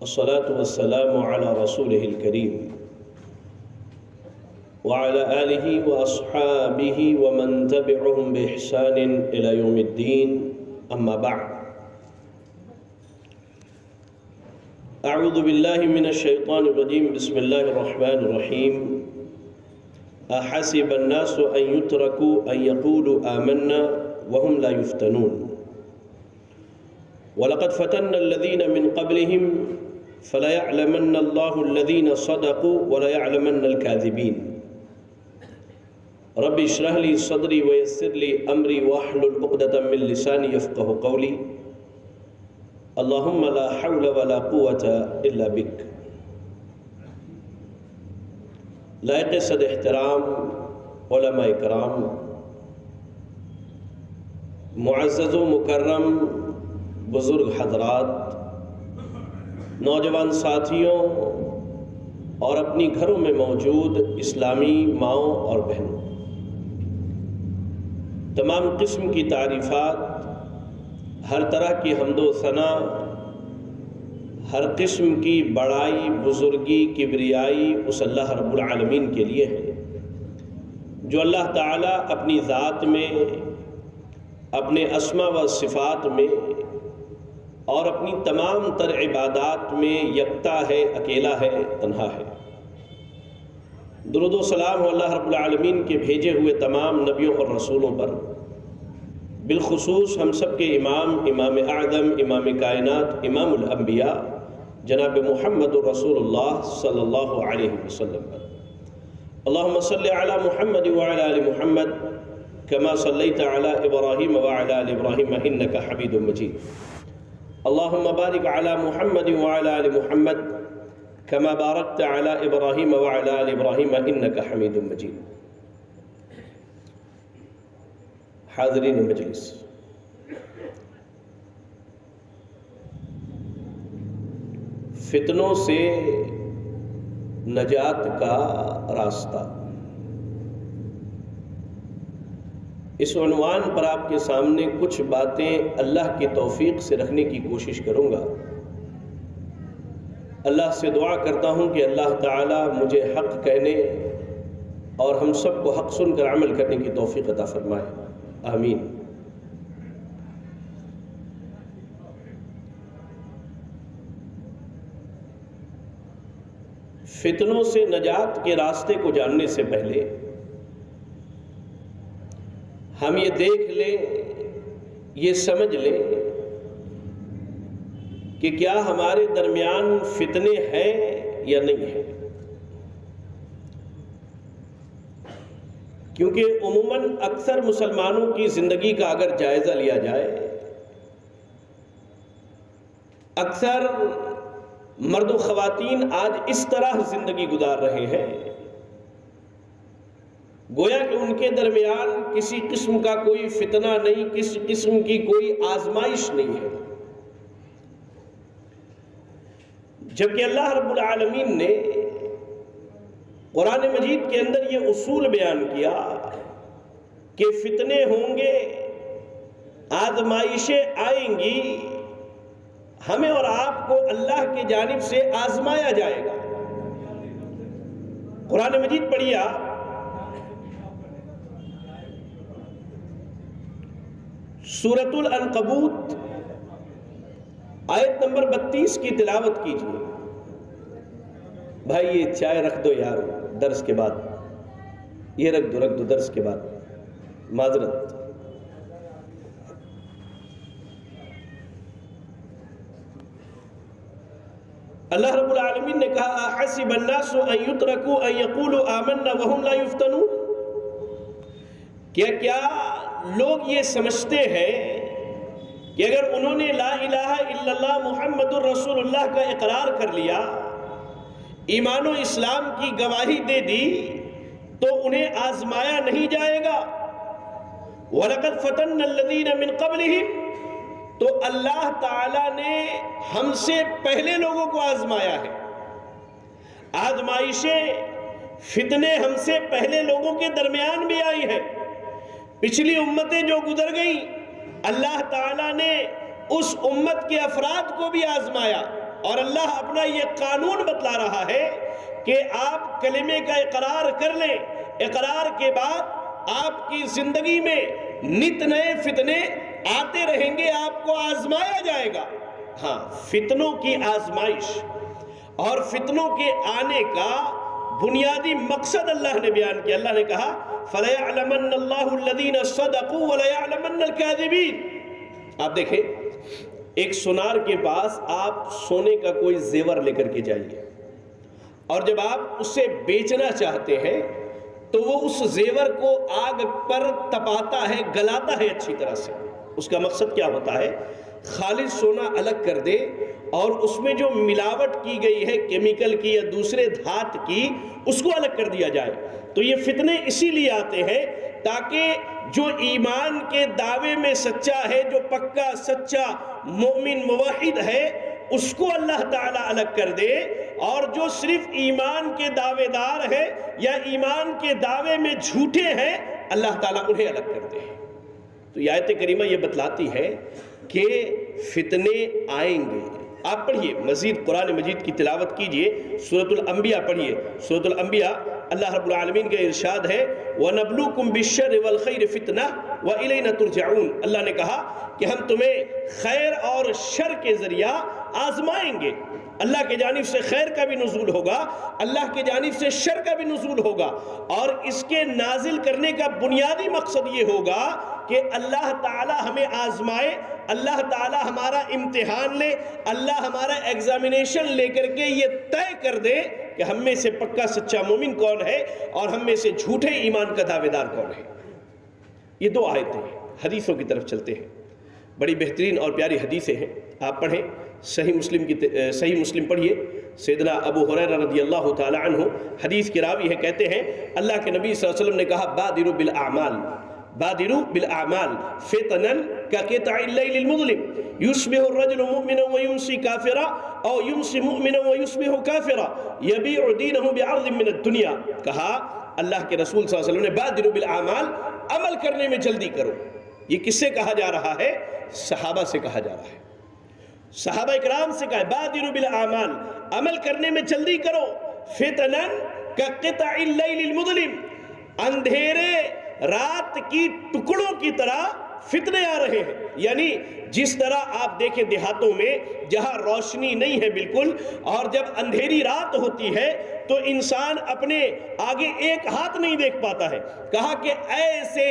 والصلاة والسلام على رسوله الكريم وعلى آله وأصحابه ومن تبعهم بإحسان إلى يوم الدين أما بعد أعوذ بالله من الشيطان الرجيم بسم الله الرحمن الرحيم أحسب الناس أن يتركوا أن يقولوا آمنا وهم لا يفتنون ولقد فتنا الذين من قبلهم فليعلمن الله الذين صدقوا وليعلمن الكاذبين رب اشرح لي صدري ويسر لي أمري واحلل عقدة من لساني يفقه قولي اللهم لا حول ولا قوة إلا بك. لائق صد احترام علماء کرام، معزز و مکرم بزرگ حضرات، نوجوان ساتھیوں اور اپنی گھروں میں موجود اسلامی ماؤں اور بہنوں، تمام قسم کی تعریفات، ہر طرح کی حمد و ثنا، ہر قسم کی بڑائی، بزرگی، کبریائی اس اللہ رب العالمین کے لیے ہے جو اللہ تعالیٰ اپنی ذات میں، اپنے اسماء و صفات میں اور اپنی تمام تر عبادات میں یکتا ہے، اکیلا ہے، تنہا ہے۔ درود و سلام اللہ رب العالمین کے بھیجے ہوئے تمام نبیوں اور رسولوں پر، بالخصوص ہم سب کے امام اعظم، امام کائنات، امام الانبیاء جناب محمد رسول اللہ صلی اللہ علیہ وسلم پر۔ اللہم صلی علی محمد وعلی آل محمد کما صلیت علی ابراہیم وعلی آل ابراہیم انکا حمید مجید۔ اللہم بارک علی محمد وعلی آل محمد کما بارکت علی ابراہیم وعلی آل ابراہیم انکا حمید مجید۔ حاضرین مجلس، فتنوں سے نجات کا راستہ، اس عنوان پر آپ کے سامنے کچھ باتیں اللہ کی توفیق سے رکھنے کی کوشش کروں گا۔ اللہ سے دعا کرتا ہوں کہ اللہ تعالیٰ مجھے حق کہنے اور ہم سب کو حق سن کر عمل کرنے کی توفیق عطا فرمائے، آمین۔ فتنوں سے نجات کے راستے کو جاننے سے پہلے ہم یہ دیکھ لیں، یہ سمجھ لیں کہ کیا ہمارے درمیان فتنے ہیں یا نہیں ہیں، کیونکہ عموماً اکثر مسلمانوں کی زندگی کا اگر جائزہ لیا جائے، اکثر مرد و خواتین آج اس طرح زندگی گزار رہے ہیں گویا کہ ان کے درمیان کسی قسم کا کوئی فتنہ نہیں، کسی قسم کی کوئی آزمائش نہیں ہے، جبکہ اللہ رب العالمین نے قرآن مجید کے اندر یہ اصول بیان کیا کہ فتنے ہوں گے، آزمائشیں آئیں گی، ہمیں اور آپ کو اللہ کی جانب سے آزمایا جائے گا۔ قرآن مجید پڑھیے آپ، سورۃ العنکبوت آیت نمبر 32 کی تلاوت کیجیے۔ بھائی یہ چائے رکھ دو یار، درس کے بعد یہ رکھ دو درس کے بعد، معذرت۔ اللہ رب العالمین نے کہا احسب الناس ان یترکوا ان یقولوا آمنا وهم لا یفتنون، کیا لوگ یہ سمجھتے ہیں کہ اگر انہوں نے لا الہ الا اللہ محمد الرسول اللہ کا اقرار کر لیا، ایمان و اسلام کی گواہی دے دی، تو انہیں آزمایا نہیں جائے گا؟ وَلَقَدْ فَتَنَّ الَّذِينَ مِن قَبْلِهِمْ، تو اللہ تعالیٰ نے ہم سے پہلے لوگوں کو آزمایا ہے۔ آزمائشیں، فتنے ہم سے پہلے لوگوں کے درمیان بھی آئی ہیں۔ پچھلی امتیں جو گزر گئیں، اللہ تعالیٰ نے اس امت کے افراد کو بھی آزمایا، اور اللہ اپنا یہ قانون بتلا رہا ہے کہ آپ کلمے کا اقرار کر لیں، اقرار کے بعد آپ کی زندگی میں نت نئے فتنے آتے رہیں گے، آپ کو آزمایا جائے گا۔ ہاں، فتنوں کی آزمائش اور فتنوں کے آنے کا بنیادی مقصد اللہ نے بیان کیا۔ اللہ نے کہا فَلَيَعْلَمَنَّ اللَّهُ الَّذِينَ صَدَقُوا وَلَيَعْلَمَنَّ الْكَاذِبِينَ۔ آپ دیکھیں، ایک سونار کے پاس آپ سونے کا کوئی زیور لے کر کے جائیے، اور جب آپ اسے بیچنا چاہتے ہیں تو وہ اس زیور کو آگ پر تپاتا ہے، گلاتا ہے اچھی طرح سے۔ اس کا مقصد کیا ہوتا ہے؟ خالص سونا الگ کر دے اور اس میں جو ملاوٹ کی گئی ہے کیمیکل کی یا دوسرے دھات کی، اس کو الگ کر دیا جائے۔ تو یہ فتنے اسی لیے آتے ہیں تاکہ جو ایمان کے دعوے میں سچا ہے، جو پکا سچا مومن موحد ہے، اس کو اللہ تعالیٰ الگ کر دے، اور جو صرف ایمان کے دعوے دار ہے یا ایمان کے دعوے میں جھوٹے ہیں، اللہ تعالیٰ انہیں الگ کر دے۔ تو یہ آیت کریمہ یہ بتلاتی ہے کہ فتنے آئیں گے۔ آپ پڑھیے مزید قرآن مجید کی تلاوت کیجئے، سورۃ الانبیاء پڑھیے۔ سورۃ الانبیاء اللہ رب العالمین کا ارشاد ہے وَنَبْلُوكُمْ بِالشَّرِّ وَالْخَيْرِ فِتْنَةً وَإِلَيْنَا تُرْجَعُونَ۔ اللہ نے کہا کہ ہم تمہیں خیر اور شر کے ذریعہ آزمائیں گے۔ اللہ کے جانب سے خیر کا بھی نزول ہوگا، اللہ کے جانب سے شر کا بھی نزول ہوگا، اور اس کے نازل کرنے کا بنیادی مقصد یہ ہوگا کہ اللہ تعالی ہمیں آزمائے، اللہ تعالی ہمارا امتحان لے، اللہ ہمارا ایگزامینیشن لے کر کے یہ طے کر دے کہ ہم میں سے پکا سچا مومن کون ہے اور ہم میں سے جھوٹے ایمان کا دعوے دار کون ہے۔ یہ دو آیتیں ہیں، حدیثوں کی طرف چلتے ہیں، بڑی بہترین اور پیاری حدیثیں ہیں، آپ پڑھیں۔ صحیح مسلم پڑھیے، سیدنا ابو ہریرہ رضی اللہ تعالی عنہ حدیث کے راوی ہے، کہتے ہیں اللہ کے نبی صلی اللہ علیہ وسلم نے کہا بادروا بالاعمال فتنا كقطع الليل المظلم يصبح الرجل مؤمنا ويمسي كافرا او يمسي مؤمنا ويصبح كافرا يبيع دينه بعرض من الدنيا۔ کہا اللہ کے رسول صلی اللہ علیہ وسلم نے بادروا بالاعمال، عمل کرنے میں جلدی کرو۔ یہ کس سے کہا جا رہا ہے؟ صحابہ سے کہا جا رہا ہے، صحابہ اکرام سے کہا بادروا بالاعمال، عمل کرنے میں جلدی کرو۔ فتنا كقطع الليل المظلم، اندھیرے رات کی ٹکڑوں کی طرح فتنے آ رہے ہیں۔ یعنی جس طرح آپ دیکھیں دیہاتوں میں جہاں روشنی نہیں ہے بالکل، اور جب اندھیری رات ہوتی ہے تو انسان اپنے آگے ایک ہاتھ نہیں دیکھ پاتا ہے، کہا کہ ایسے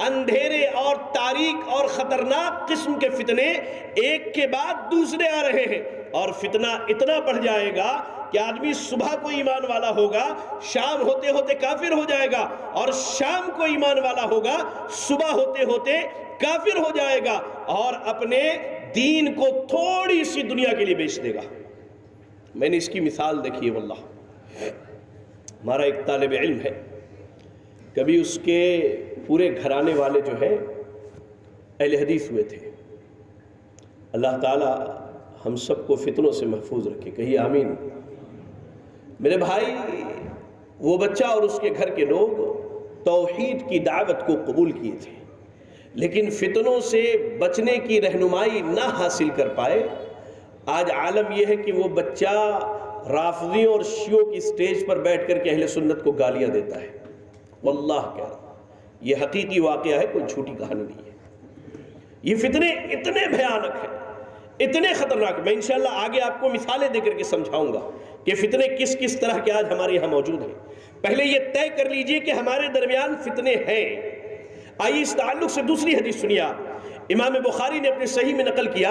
اندھیرے اور تاریک اور خطرناک قسم کے فتنے ایک کے بعد دوسرے آ رہے ہیں، اور فتنہ اتنا بڑھ جائے گا کہ آدمی صبح کو ایمان والا ہوگا، شام ہوتے ہوتے کافر ہو جائے گا، اور شام کو ایمان والا ہوگا، صبح ہوتے ہوتے کافر ہو جائے گا، اور اپنے دین کو تھوڑی سی دنیا کے لیے بیچ دے گا۔ میں نے اس کی مثال دیکھی ہے، واللہ ہمارا ایک طالب علم ہے، کبھی اس کے پورے گھرانے والے جو ہیں اہل حدیث ہوئے تھے۔ اللہ تعالی ہم سب کو فتنوں سے محفوظ رکھے، کہیے آمین۔ میرے بھائی، وہ بچہ اور اس کے گھر کے لوگ توحید کی دعوت کو قبول کیے تھے، لیکن فتنوں سے بچنے کی رہنمائی نہ حاصل کر پائے۔ آج عالم یہ ہے کہ وہ بچہ رافضیوں اور شیعوں کی سٹیج پر بیٹھ کر کے اہل سنت کو گالیاں دیتا ہے۔ واللہ کہہ رہا، یہ حقیقی واقعہ ہے، کوئی جھوٹی کہانی نہیں ہے۔ یہ فتنے اتنے بھیانک ہیں، اتنے خطرناک، میں انشاءاللہ آگے آپ کو مثالیں دے کر کے سمجھاؤں گا کہ فتنے کس کس طرح کے آج ہمارے یہاں موجود ہیں۔ پہلے یہ طے کر لیجئے کہ ہمارے درمیان فتنے ہیں۔ آئیے اس تعلق سے دوسری حدیث سنیے آپ۔ امام بخاری نے اپنے صحیح میں نقل کیا،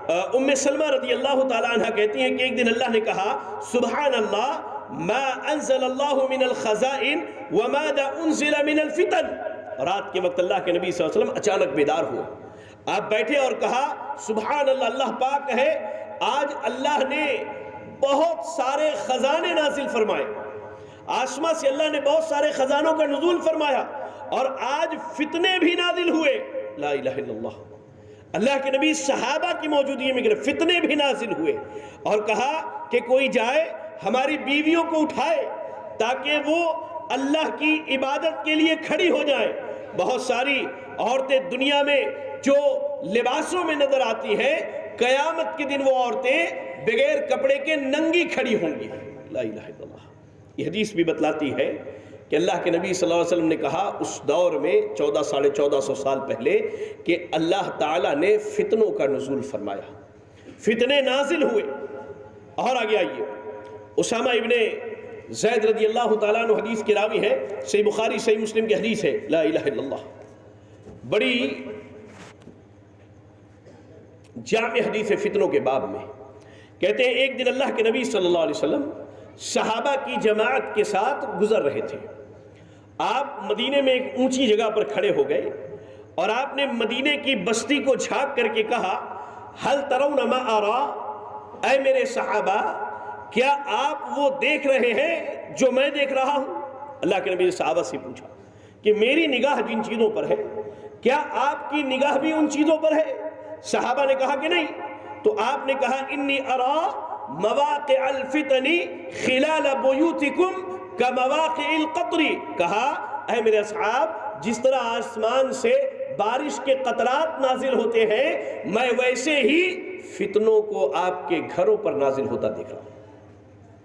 ام سلمہ رضی اللہ تعالی عنہ کہتی ہیں کہ ایک دن اللہ نے کہا سبحان اللہ ما انزل اللہ من الخزائن وماذا انزل من الفتن۔ رات کے وقت اللہ کے نبی صلی اللہ علیہ وسلم اچانک بیدار ہوئے، آپ بیٹھے اور کہا سبحان اللہ، اللہ پاک ہے، آج اللہ نے بہت سارے خزانے نازل فرمائے، آسمان سے اللہ نے بہت سارے خزانوں کا نزول فرمایا، اور آج فتنے بھی نازل ہوئے۔ لا الہ الا اللہ، اللہ کے نبی صحابہ کی موجودگی میں فتنے بھی نازل ہوئے، اور کہا کہ کوئی جائے ہماری بیویوں کو اٹھائے تاکہ وہ اللہ کی عبادت کے لیے کھڑی ہو جائیں۔ بہت ساری عورتیں دنیا میں جو لباسوں میں نظر آتی ہیں قیامت کے دن وہ عورتیں بغیر کپڑے کے ننگی کھڑی ہوں گی۔ لا الہ الا اللہ۔ یہ حدیث بھی بتلاتی ہے کہ اللہ کے نبی صلی اللہ علیہ وسلم نے کہا اس دور میں 1400 سال پہلے کہ اللہ تعالیٰ نے فتنوں کا نزول فرمایا، فتنے نازل ہوئے۔ اور آگے آئیے، اسامہ ابن زید رضی اللہ تعالیٰ عنہ حدیث کے راوی ہے، صحیح بخاری صحیح مسلم کی حدیث ہے، لا الہ الا اللہ، بڑی جامع حدیث ہے فتنوں کے باب میں۔ کہتے ہیں ایک دن اللہ کے نبی صلی اللہ علیہ وسلم صحابہ کی جماعت کے ساتھ گزر رہے تھے۔ آپ مدینے میں ایک اونچی جگہ پر کھڑے ہو گئے اور آپ نے مدینے کی بستی کو جھانک کر کے کہا، ہل ترون ما ارا، اے میرے صحابہ کیا آپ وہ دیکھ رہے ہیں جو میں دیکھ رہا ہوں؟ اللہ کے نبی نے صحابہ سے پوچھا کہ میری نگاہ جن چیزوں پر ہے کیا آپ کی نگاہ بھی ان چیزوں پر ہے؟ صحابہ نے کہا کہ نہیں۔ تو آپ نے کہا انی ارا مواقع الفتن خلال بیوتکم کمواقع القطر، کہا اے میرے اصحاب جس طرح آسمان سے بارش کے قطرات نازل ہوتے ہیں میں ویسے ہی فتنوں کو آپ کے گھروں پر نازل ہوتا دیکھ رہا ہوں۔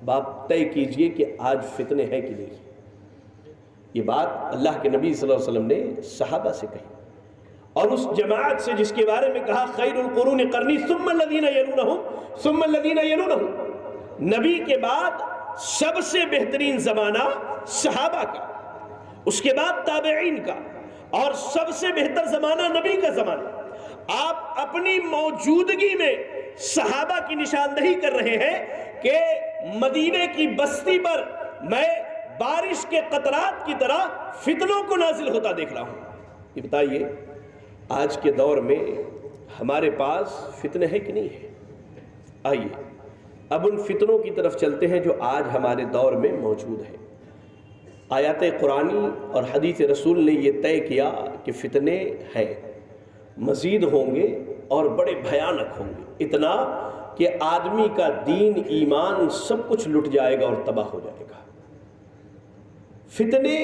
باپ طے کیجئے کہ آج فتنے ہیں کہ نہیں۔ یہ بات اللہ کے نبی صلی اللہ علیہ وسلم نے صحابہ سے کہی اور اس جماعت سے جس کے بارے میں کہا خیر القرون قرنی ثم الذین یلونہم ثم الذین یلونہم، نبی کے بعد سب سے بہترین زمانہ صحابہ کا، اس کے بعد تابعین کا، اور سب سے بہتر زمانہ نبی کا زمانہ۔ آپ اپنی موجودگی میں صحابہ کی نشاندہی کر رہے ہیں کہ مدینے کی بستی پر میں بارش کے قطرات کی طرح فتنوں کو نازل ہوتا دیکھ رہا ہوں۔ یہ بتائیے آج کے دور میں ہمارے پاس فتنے ہیں کہ نہیں ہے؟ آئیے اب ان فتنوں کی طرف چلتے ہیں جو آج ہمارے دور میں موجود ہیں۔ آیات قرآنی اور حدیث رسول نے یہ طے کیا کہ فتنے ہیں، مزید ہوں گے اور بڑے بھیانک ہوں گے، اتنا کہ آدمی کا دین ایمان سب کچھ لٹ جائے گا اور تباہ ہو جائے گا۔ فتنے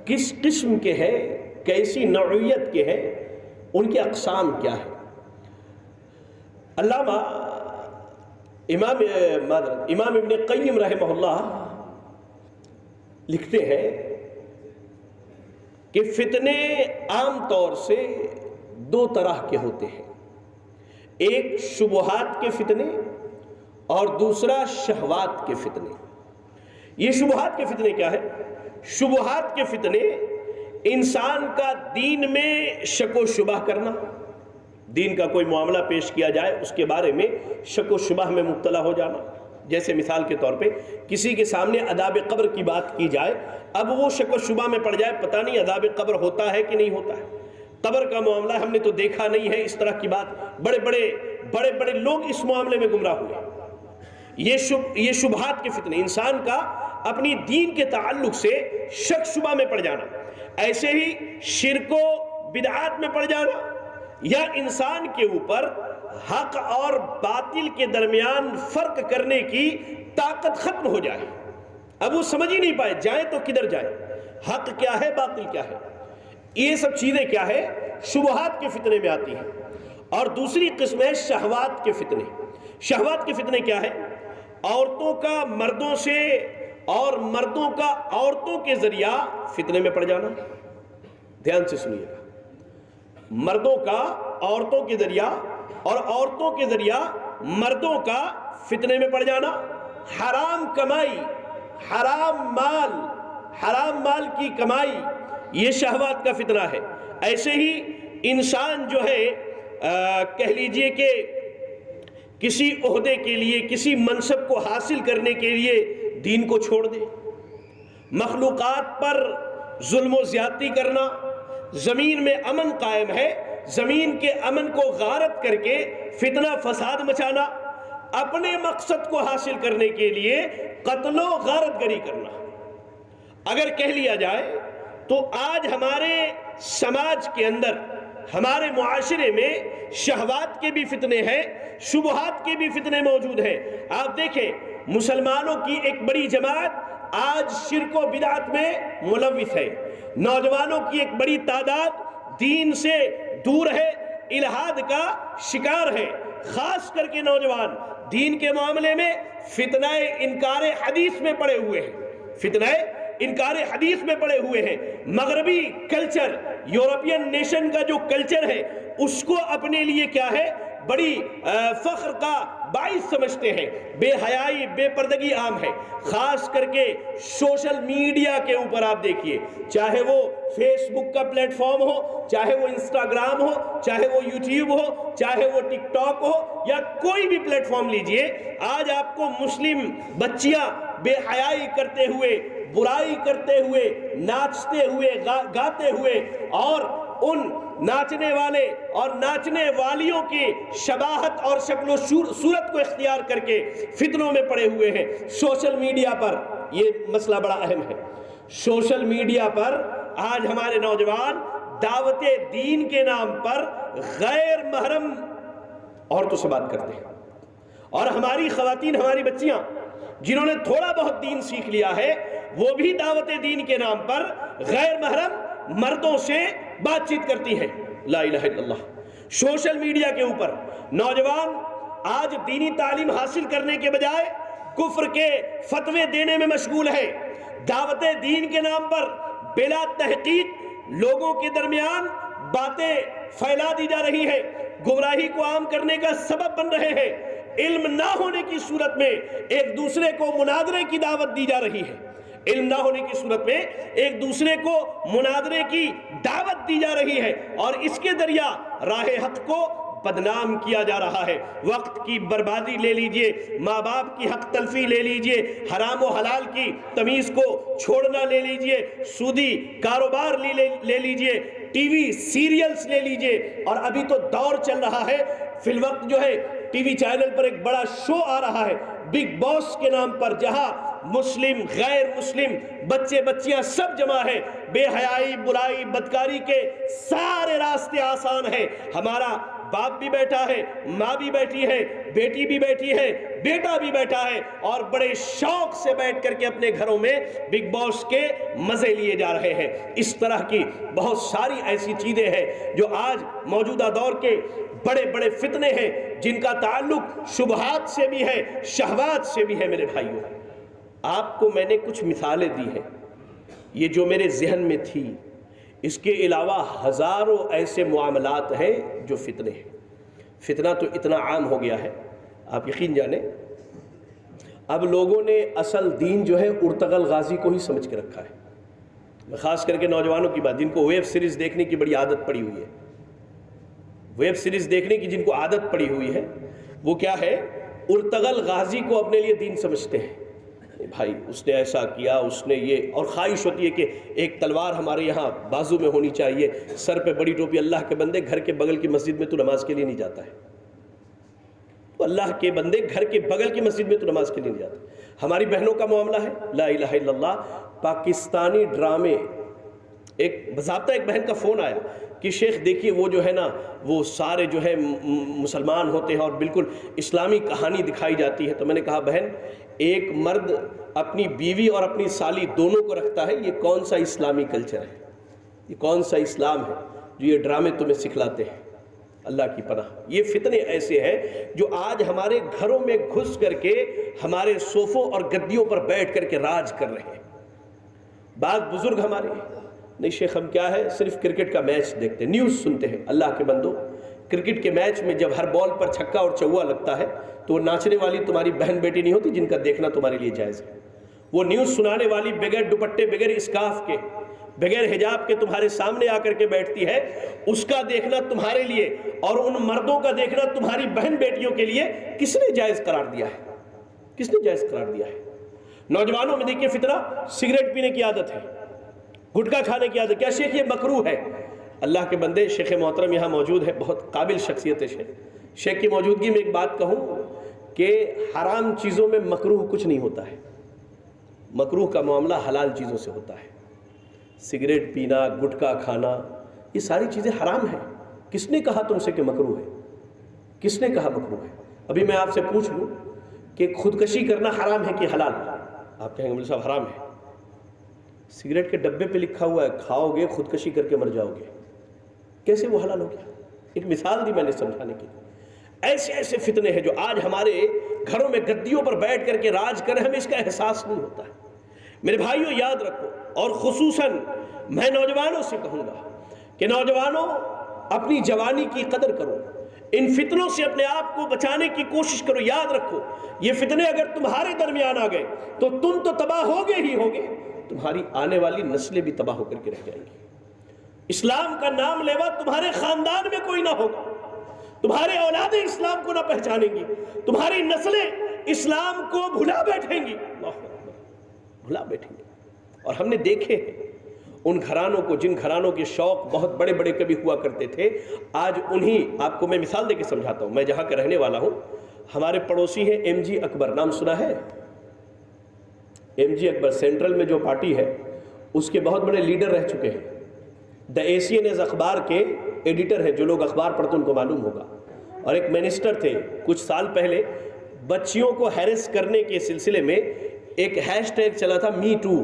کس قسم کے ہیں، کیسی نوعیت کے ہیں، ان کی اقسام کیا ہے؟ علامہ امام ابن قیم رحمہ اللہ لکھتے ہیں کہ فتنے عام طور سے دو طرح کے ہوتے ہیں، ایک شبہات کے فتنے اور دوسرا شہوات کے فتنے۔ یہ شبہات کے فتنے کیا ہے؟ شبہات کے فتنے انسان کا دین میں شک و شبہ کرنا، دین کا کوئی معاملہ پیش کیا جائے اس کے بارے میں شک و شبہ میں مبتلا ہو جانا۔ جیسے مثال کے طور پہ کسی کے سامنے عذاب قبر کی بات کی جائے، اب وہ شک و شبہ میں پڑ جائے، پتہ نہیں عذاب قبر ہوتا ہے کہ نہیں ہوتا ہے، قبر کا معاملہ ہم نے تو دیکھا نہیں ہے، اس طرح کی بات، بڑے بڑے لوگ اس معاملے میں گمراہ ہوئے۔ یہ شبہات کے فتنے، انسان کا اپنی دین کے تعلق سے شک شبہ میں پڑ جانا، ایسے ہی شرک و بدعات میں پڑ جانا، یا انسان کے اوپر حق اور باطل کے درمیان فرق کرنے کی طاقت ختم ہو جائے، اب وہ سمجھ ہی نہیں پائے جائے تو کدھر جائے، حق کیا ہے باطل کیا ہے۔ یہ سب چیزیں کیا ہے؟ شبہات کے فتنے میں آتی ہیں۔ اور دوسری قسم ہے شہوات کے فتنے۔ شہوات کے فتنے کیا ہے؟ عورتوں کا مردوں سے اور مردوں کا عورتوں کے ذریعہ فتنے میں پڑ جانا۔ دھیان سے سنیے گا، مردوں کا عورتوں کے ذریعہ اور عورتوں کے ذریعہ مردوں کا فتنے میں پڑ جانا، حرام کمائی، حرام مال کی کمائی، یہ شہوات کا فتنہ ہے۔ ایسے ہی انسان جو ہے کہہ لیجئے کہ کسی عہدے کے لیے، کسی منصب کو حاصل کرنے کے لیے دین کو چھوڑ دے، مخلوقات پر ظلم و زیادتی کرنا، زمین میں امن قائم ہے، زمین کے امن کو غارت کر کے فتنہ فساد مچانا، اپنے مقصد کو حاصل کرنے کے لیے قتل و غارت گری کرنا۔ اگر کہہ لیا جائے تو آج ہمارے سماج کے اندر، ہمارے معاشرے میں شہوات کے بھی فتنے ہیں، شبہات کے بھی فتنے موجود ہیں۔ آپ دیکھیں مسلمانوں کی ایک بڑی جماعت آج شرک و بدعت میں ملوث ہے، نوجوانوں کی ایک بڑی تعداد دین سے دور ہے، الہاد کا شکار ہے، خاص کر کے نوجوان دین کے معاملے میں فتنہ انکار حدیث میں پڑے ہوئے ہیں، فتنہ انکار حدیث میں پڑے ہوئے ہیں۔ مغربی کلچر، یورپین نیشن کا جو کلچر ہے اس کو اپنے لیے کیا ہے، بڑی فخر کا باعث سمجھتے ہیں۔ بے حیائی، بے پردگی عام ہے، خاص کر کے سوشل میڈیا کے اوپر آپ دیکھیے، چاہے وہ فیس بک کا پلیٹ فارم ہو، چاہے وہ انسٹاگرام ہو، چاہے وہ یوٹیوب ہو، چاہے وہ ٹک ٹاک ہو، یا کوئی بھی پلیٹ فارم لیجئے، آج آپ کو مسلم بچیاں بے حیائی کرتے ہوئے، برائی کرتے ہوئے، ناچتے ہوئے، گاتے ہوئے، اور ان ناچنے والے اور ناچنے والیوں کی شباہت اور شکل و صورت کو اختیار کر کے فتنوں میں پڑے ہوئے ہیں۔ سوشل میڈیا پر یہ مسئلہ بڑا اہم ہے۔ سوشل میڈیا پر آج ہمارے نوجوان دعوت دین کے نام پر غیر محرم عورتوں سے بات کرتے ہیں، اور ہماری خواتین، ہماری بچیاں جنہوں نے تھوڑا بہت دین سیکھ لیا ہے، وہ بھی دعوت دین کے نام پر غیر محرم مردوں سے بات چیت کرتی ہیں۔ لا الہ الا اللہ۔ سوشل میڈیا کے اوپر نوجوان آج دینی تعلیم حاصل کرنے کے بجائے کفر کے فتوے دینے میں مشغول ہے۔ دعوت دین کے نام پر بلا تحقیق لوگوں کے درمیان باتیں پھیلا دی جا رہی ہیں، گمراہی کو عام کرنے کا سبب بن رہے ہیں۔ علم نہ ہونے کی صورت میں ایک دوسرے کو مناظرے کی دعوت دی جا رہی ہے، علم نہ ہونے کی صورت میں ایک دوسرے کو مناظرے کی دعوت دی جا رہی ہے، اور اس کے ذریعہ راہ حق کو بدنام کیا جا رہا ہے۔ وقت کی بربادی لے لیجئے، ماں باپ کی حق تلفی لے لیجئے، حرام و حلال کی تمیز کو چھوڑنا لے لیجئے، سودی کاروبار لے لیجئے، ٹی وی سیریلز لے لیجئے، اور ابھی تو دور چل رہا ہے، فی الوقت جو ہے ٹی وی چینل پر ایک بڑا شو آ رہا ہے بگ باس کے نام پر، جہاں مسلم، غیر مسلم، بچے بچیاں سب جمع ہیں۔ بے حیائی، برائی، بدکاری کے سارے راستے آسان ہیں۔ ہمارا باپ بھی بیٹھا ہے، ماں بھی بیٹھی ہے، بیٹی بھی بیٹھی ہے، بیٹا بھی بیٹھا ہے، اور بڑے شوق سے بیٹھ کر کے اپنے گھروں میں بگ باس کے مزے لیے جا رہے ہیں۔ اس طرح کی بہت ساری ایسی چیزیں ہیں جو آج موجودہ دور کے بڑے بڑے فتنے ہیں، جن کا تعلق شبہات سے بھی ہے، شہوات سے بھی ہے۔ میرے بھائیوں، آپ کو میں نے کچھ مثالیں دی ہیں، یہ جو میرے ذہن میں تھی، اس کے علاوہ ہزاروں ایسے معاملات ہیں جو فتنے ہیں۔ فتنہ تو اتنا عام ہو گیا ہے، آپ یقین جانیں اب لوگوں نے اصل دین جو ہے ارطغرل غازی کو ہی سمجھ کے رکھا ہے۔ خاص کر کے نوجوانوں کی بات، جن کو ویب سیریز دیکھنے کی بڑی عادت پڑی ہوئی ہے، ویب سیریز دیکھنے کی جن کو عادت پڑی ہوئی ہے، وہ کیا ہے، ارطغرل غازی کو اپنے لیے دین سمجھتے ہیں۔ بھائی اس نے ایسا کیا، اس نے یہ، اور خواہش ہوتی ہے کہ ایک تلوار ہمارے یہاں بازو میں ہونی چاہیے، سر پہ بڑی ٹوپی۔ اللہ کے بندے، گھر کے بغل کی مسجد میں تو نماز کے لیے نہیں جاتا ہے، تو اللہ کے بندے گھر کے بغل کی مسجد میں تو نماز کے لیے نہیں جاتا۔ ہماری بہنوں کا معاملہ ہے، لا الہ الا اللہ، پاکستانی ڈرامے، ایک باضابطہ ایک بہن کا فون آیا کہ شیخ دیکھیے وہ جو ہے نا، وہ سارے جو ہے مسلمان ہوتے ہیں اور بالکل اسلامی کہانی دکھائی جاتی ہے۔ تو میں نے کہا بہن، ایک مرد اپنی بیوی اور اپنی سالی دونوں کو رکھتا ہے، یہ کون سا اسلامی کلچر ہے، یہ کون سا اسلام ہے جو یہ ڈرامے تمہیں سکھلاتے ہیں؟ اللہ کی پناہ، یہ فتنے ایسے ہیں جو آج ہمارے گھروں میں گھس کر کے ہمارے صوفوں اور گدیوں پر بیٹھ کر کے راج کر رہے ہیں۔ بعض بزرگ ہمارے، نہیں شیخ ہم کیا ہے، صرف کرکٹ کا میچ دیکھتے ہیں، نیوز سنتے ہیں۔ اللہ کے بندو، کرکٹ کے میچ میں جب ہر بال پر چھکا اور چوا لگتا ہے تو وہ ناچنے والی تمہاری بہن بیٹی نہیں ہوتی جن کا دیکھنا تمہارے لیے جائز ہے۔ وہ نیوز سنانے والی بغیر دوپٹے، بغیر اسکارف کے، بغیر حجاب کے تمہارے سامنے آ کر کے بیٹھتی ہے، اس کا دیکھنا تمہارے لیے اور ان مردوں کا دیکھنا تمہاری بہن بیٹیوں کے لیے کس نے جائز قرار دیا ہے؟ کس نے جائز قرار دیا ہے؟ نوجوانوں میں دیکھیے فتنہ، سگریٹ پینے کی عادت ہے، گٹکا کھانے کی عادت۔ کیا شیخ یہ مکروہ ہے؟ اللہ کے بندے، شیخ محترم یہاں موجود ہے، بہت قابل شخصیت ہے شیخ کی موجودگی میں ایک بات کہوں کہ حرام چیزوں میں مکروہ کچھ نہیں ہوتا ہے، مکروہ کا معاملہ حلال چیزوں سے ہوتا ہے۔ سگریٹ پینا، گٹکا کھانا، یہ ساری چیزیں حرام ہیں۔ کس نے کہا تم سے کہ مکروہ ہے؟ کس نے کہا مکروہ ہے؟ ابھی میں آپ سے پوچھ لوں کہ خودکشی کرنا حرام ہے کہ حلال؟ آپ کہیں گے مولوی صاحب حرام ہے۔ سگریٹ کے ڈبے پہ لکھا ہوا ہے کھاؤ گے خودکشی کر کے مر جاؤ گے، کیسے وہ حلال ہو گیا؟ ایک مثال دی میں نے سمجھانے کی۔ ایسے ایسے فتنے ہیں جو آج ہمارے گھروں میں گدیوں پر بیٹھ کر کے راج کریں، ہمیں اس کا احساس نہیں ہوتا ہے۔ میرے بھائیوں یاد رکھو، اور خصوصاً میں نوجوانوں سے کہوں گا کہ نوجوانوں اپنی جوانی کی قدر کرو، ان فتنوں سے اپنے آپ کو بچانے کی کوشش کرو۔ یاد رکھو یہ فتنے اگر تمہارے درمیان آ گئے تو تم تو تباہ ہوگے ہی ہوگے، تمہاری آنے والی نسلیں بھی تباہ ہو کر کے رہ جائیں گی۔ اسلام کا نام لیوا تمہارے خاندان میں کوئی نہ ہوگا، تمہارے اولادیں اسلام کو نہ پہچانیں گی، تمہاری نسلیں اسلام کو بھلا بیٹھیں گی، اللہ اکبر، بھلا بیٹھیں گی۔ اور ہم نے دیکھے ان گھرانوں کو جن گھرانوں کے شوق بہت بڑے بڑے کبھی ہوا کرتے تھے، آج انہیں آپ کو میں مثال دے کے سمجھاتا ہوں۔ میں جہاں کا رہنے والا ہوں، ہمارے پڑوسی ہیں ایم جی اکبر، نام سنا ہے؟ ایم جی اکبر سینٹرل میں جو پارٹی ہے اس کے بہت بڑے لیڈر رہ چکے ہیں، دا ایشین اخبار کے ایڈیٹر ہیں، جو لوگ اخبار پڑھتے ان کو معلوم ہوگا، اور ایک منسٹر تھے۔ کچھ سال پہلے بچیوں کو ہیرس کرنے کے سلسلے میں ایک ہیش ٹیگ چلا تھا می ٹو،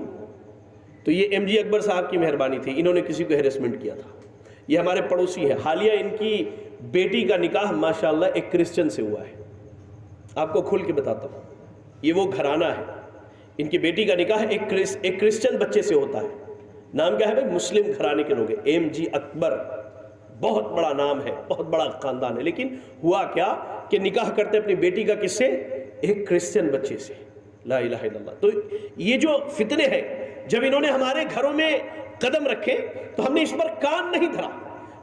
تو یہ ایم جی اکبر صاحب کی مہربانی تھی، انہوں نے کسی کو ہیرسمنٹ کیا تھا۔ یہ ہمارے پڑوسی ہیں، حالیہ ان کی بیٹی کا نکاح ماشاءاللہ ایک کرسچن سے ہوا ہے۔ آپ کو کھل کے بتاتا ہوں، یہ وہ گھرانہ ہے، ان کی بیٹی کا نکاح ایک کرسچن بچے سے ہوتا ہے۔ نام کیا ہے بھائی؟ مسلم گھرانے کے لوگ ہیں، ایم جی اکبر، بہت بڑا نام ہے، بہت بڑا خاندان ہے۔ لیکن ہوا کیا کہ نکاح کرتے اپنی بیٹی کا کس سے؟ ایک کرسچن بچے سے۔ لا الہ الا اللہ۔ تو یہ جو فتنے ہیں، جب انہوں نے ہمارے گھروں میں قدم رکھے تو ہم نے اس پر کان نہیں دھرا،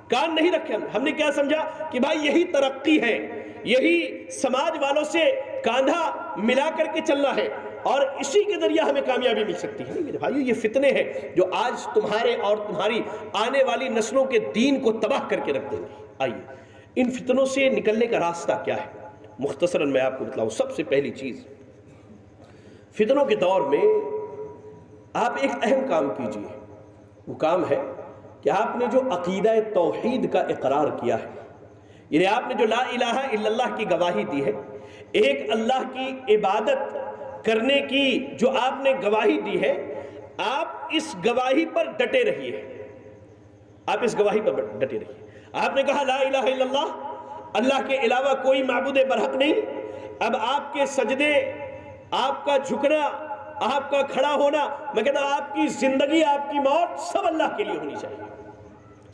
کان نہیں رکھے۔ ہم نے کیا سمجھا کہ بھائی یہی ترقی ہے، یہی سماج والوں سے کاندھا ملا کر کے چلنا ہے، اور اسی کے ذریعہ ہمیں کامیابی مل سکتی ہے۔ میرے بھائیو یہ فتنے ہیں جو آج تمہارے اور تمہاری آنے والی نسلوں کے دین کو تباہ کر کے رکھ دیں گے۔ آئیے ان فتنوں سے نکلنے کا راستہ کیا ہے، مختصراً میں آپ کو بتلاؤں۔ سب سے پہلی چیز، فتنوں کے دور میں آپ ایک اہم کام کیجئے، وہ کام ہے کہ آپ نے جو عقیدہ توحید کا اقرار کیا ہے، یعنی آپ نے جو لا الہ الا اللہ کی گواہی دی ہے، ایک اللہ کی عبادت کرنے کی جو آپ نے گواہی دی ہے، آپ اس گواہی پر ڈٹے رہیے، آپ اس گواہی پر ڈٹے رہیے۔ آپ نے کہا لا الہ الا اللہ، اللہ کے علاوہ کوئی معبود برحق نہیں۔ اب آپ کے سجدے، آپ کا جھکنا، آپ کا کھڑا ہونا، میں کہتا ہوں آپ کی زندگی، آپ کی موت سب اللہ کے لیے ہونی چاہیے،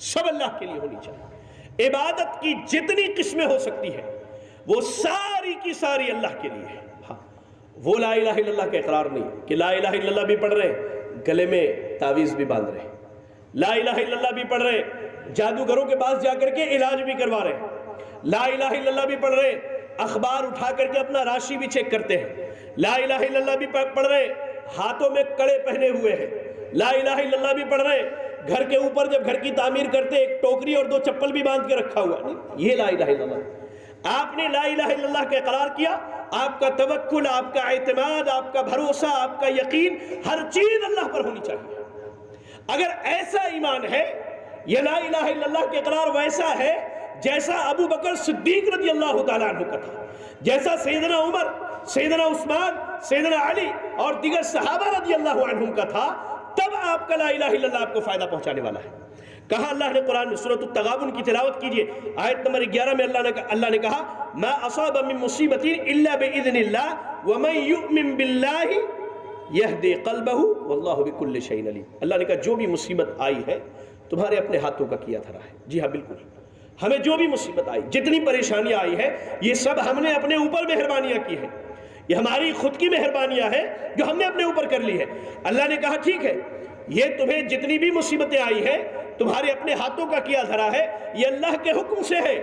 سب اللہ کے لیے ہونی چاہیے۔ عبادت کی جتنی قسمیں ہو سکتی ہیں وہ ساری کی ساری اللہ کے لیے ہے۔ ہاں، وہ لا الہ الا اللہ کا اقرار نہیں کہ لا الہ الا اللہ بھی پڑھ رہے ہیں، گلے میں تعویذ بھی باندھ رہے ہیں، لا الہ الا اللہ بھی پڑھ رہے ہیں، جادوگروں کے پاس جا کر کے علاج بھی کروا رہے ہیں، لا الہ الا اللہ بھی پڑھ رہے ہیں، اخبار اٹھا کر کے اپنا راشی بھی چیک کرتے ہیں، لا الہ الا اللہ بھی پڑھ رہے ہیں، ہاتھوں میں کڑے پہنے ہوئے ہیں، لا الہ الا اللہ بھی پڑھ رہے ہیں، گھر کے اوپر جب گھر کی تعمیر کرتے ایک ٹوکری اور 2 چپل بھی باندھ کے رکھا ہوا نہیں، یہ لا الہ الا اللہ۔ آپ نے لا الہ الا اللہ کا اقرار کیا، آپ کا توکل، آپ کا اعتماد، آپ کا بھروسہ، آپ کا یقین، ہر چیز اللہ پر ہونی چاہیے۔ اگر ایسا ایمان ہے، یہ لا الہ الا اللہ کے اقرار ویسا ہے جیسا ابو بکر صدیق رضی اللہ تعالیٰ عنہ کا تھا، جیسا سیدنا عمر، سیدنا عثمان، سیدنا علی اور دیگر صحابہ رضی اللہ عنہم کا تھا، تب آپ کا لا الہ الا اللہ آپ کو فائدہ پہنچانے والا ہے۔ کہا اللہ نے قرآن میں سورۃ التغابن کی تلاوت کیجئے، آیت نمبر 11 میں اللہ نے کہا ما اصاب من مصیبت الا باذن اللہ ومن یؤمن باللہ یہدی قلبہ واللہ بکل شیء علیم۔ اللہ نے کہا جو بھی مصیبت آئی ہے تمہارے اپنے ہاتھوں کا کیا دھرا ہے۔ جی ہاں بالکل، ہمیں جو بھی مصیبت آئی، جتنی پریشانیاں آئی ہے، یہ سب ہم نے اپنے اوپر مہربانیاں کی ہیں، یہ ہماری خود کی مہربانیاں ہیں جو ہم نے اپنے اوپر کر لی ہے۔ اللہ نے کہا ٹھیک ہے، یہ تمہیں جتنی بھی مصیبتیں آئی ہیں تمہارے اپنے ہاتھوں کا کیا دھرا ہے، یہ اللہ کے حکم سے ہے،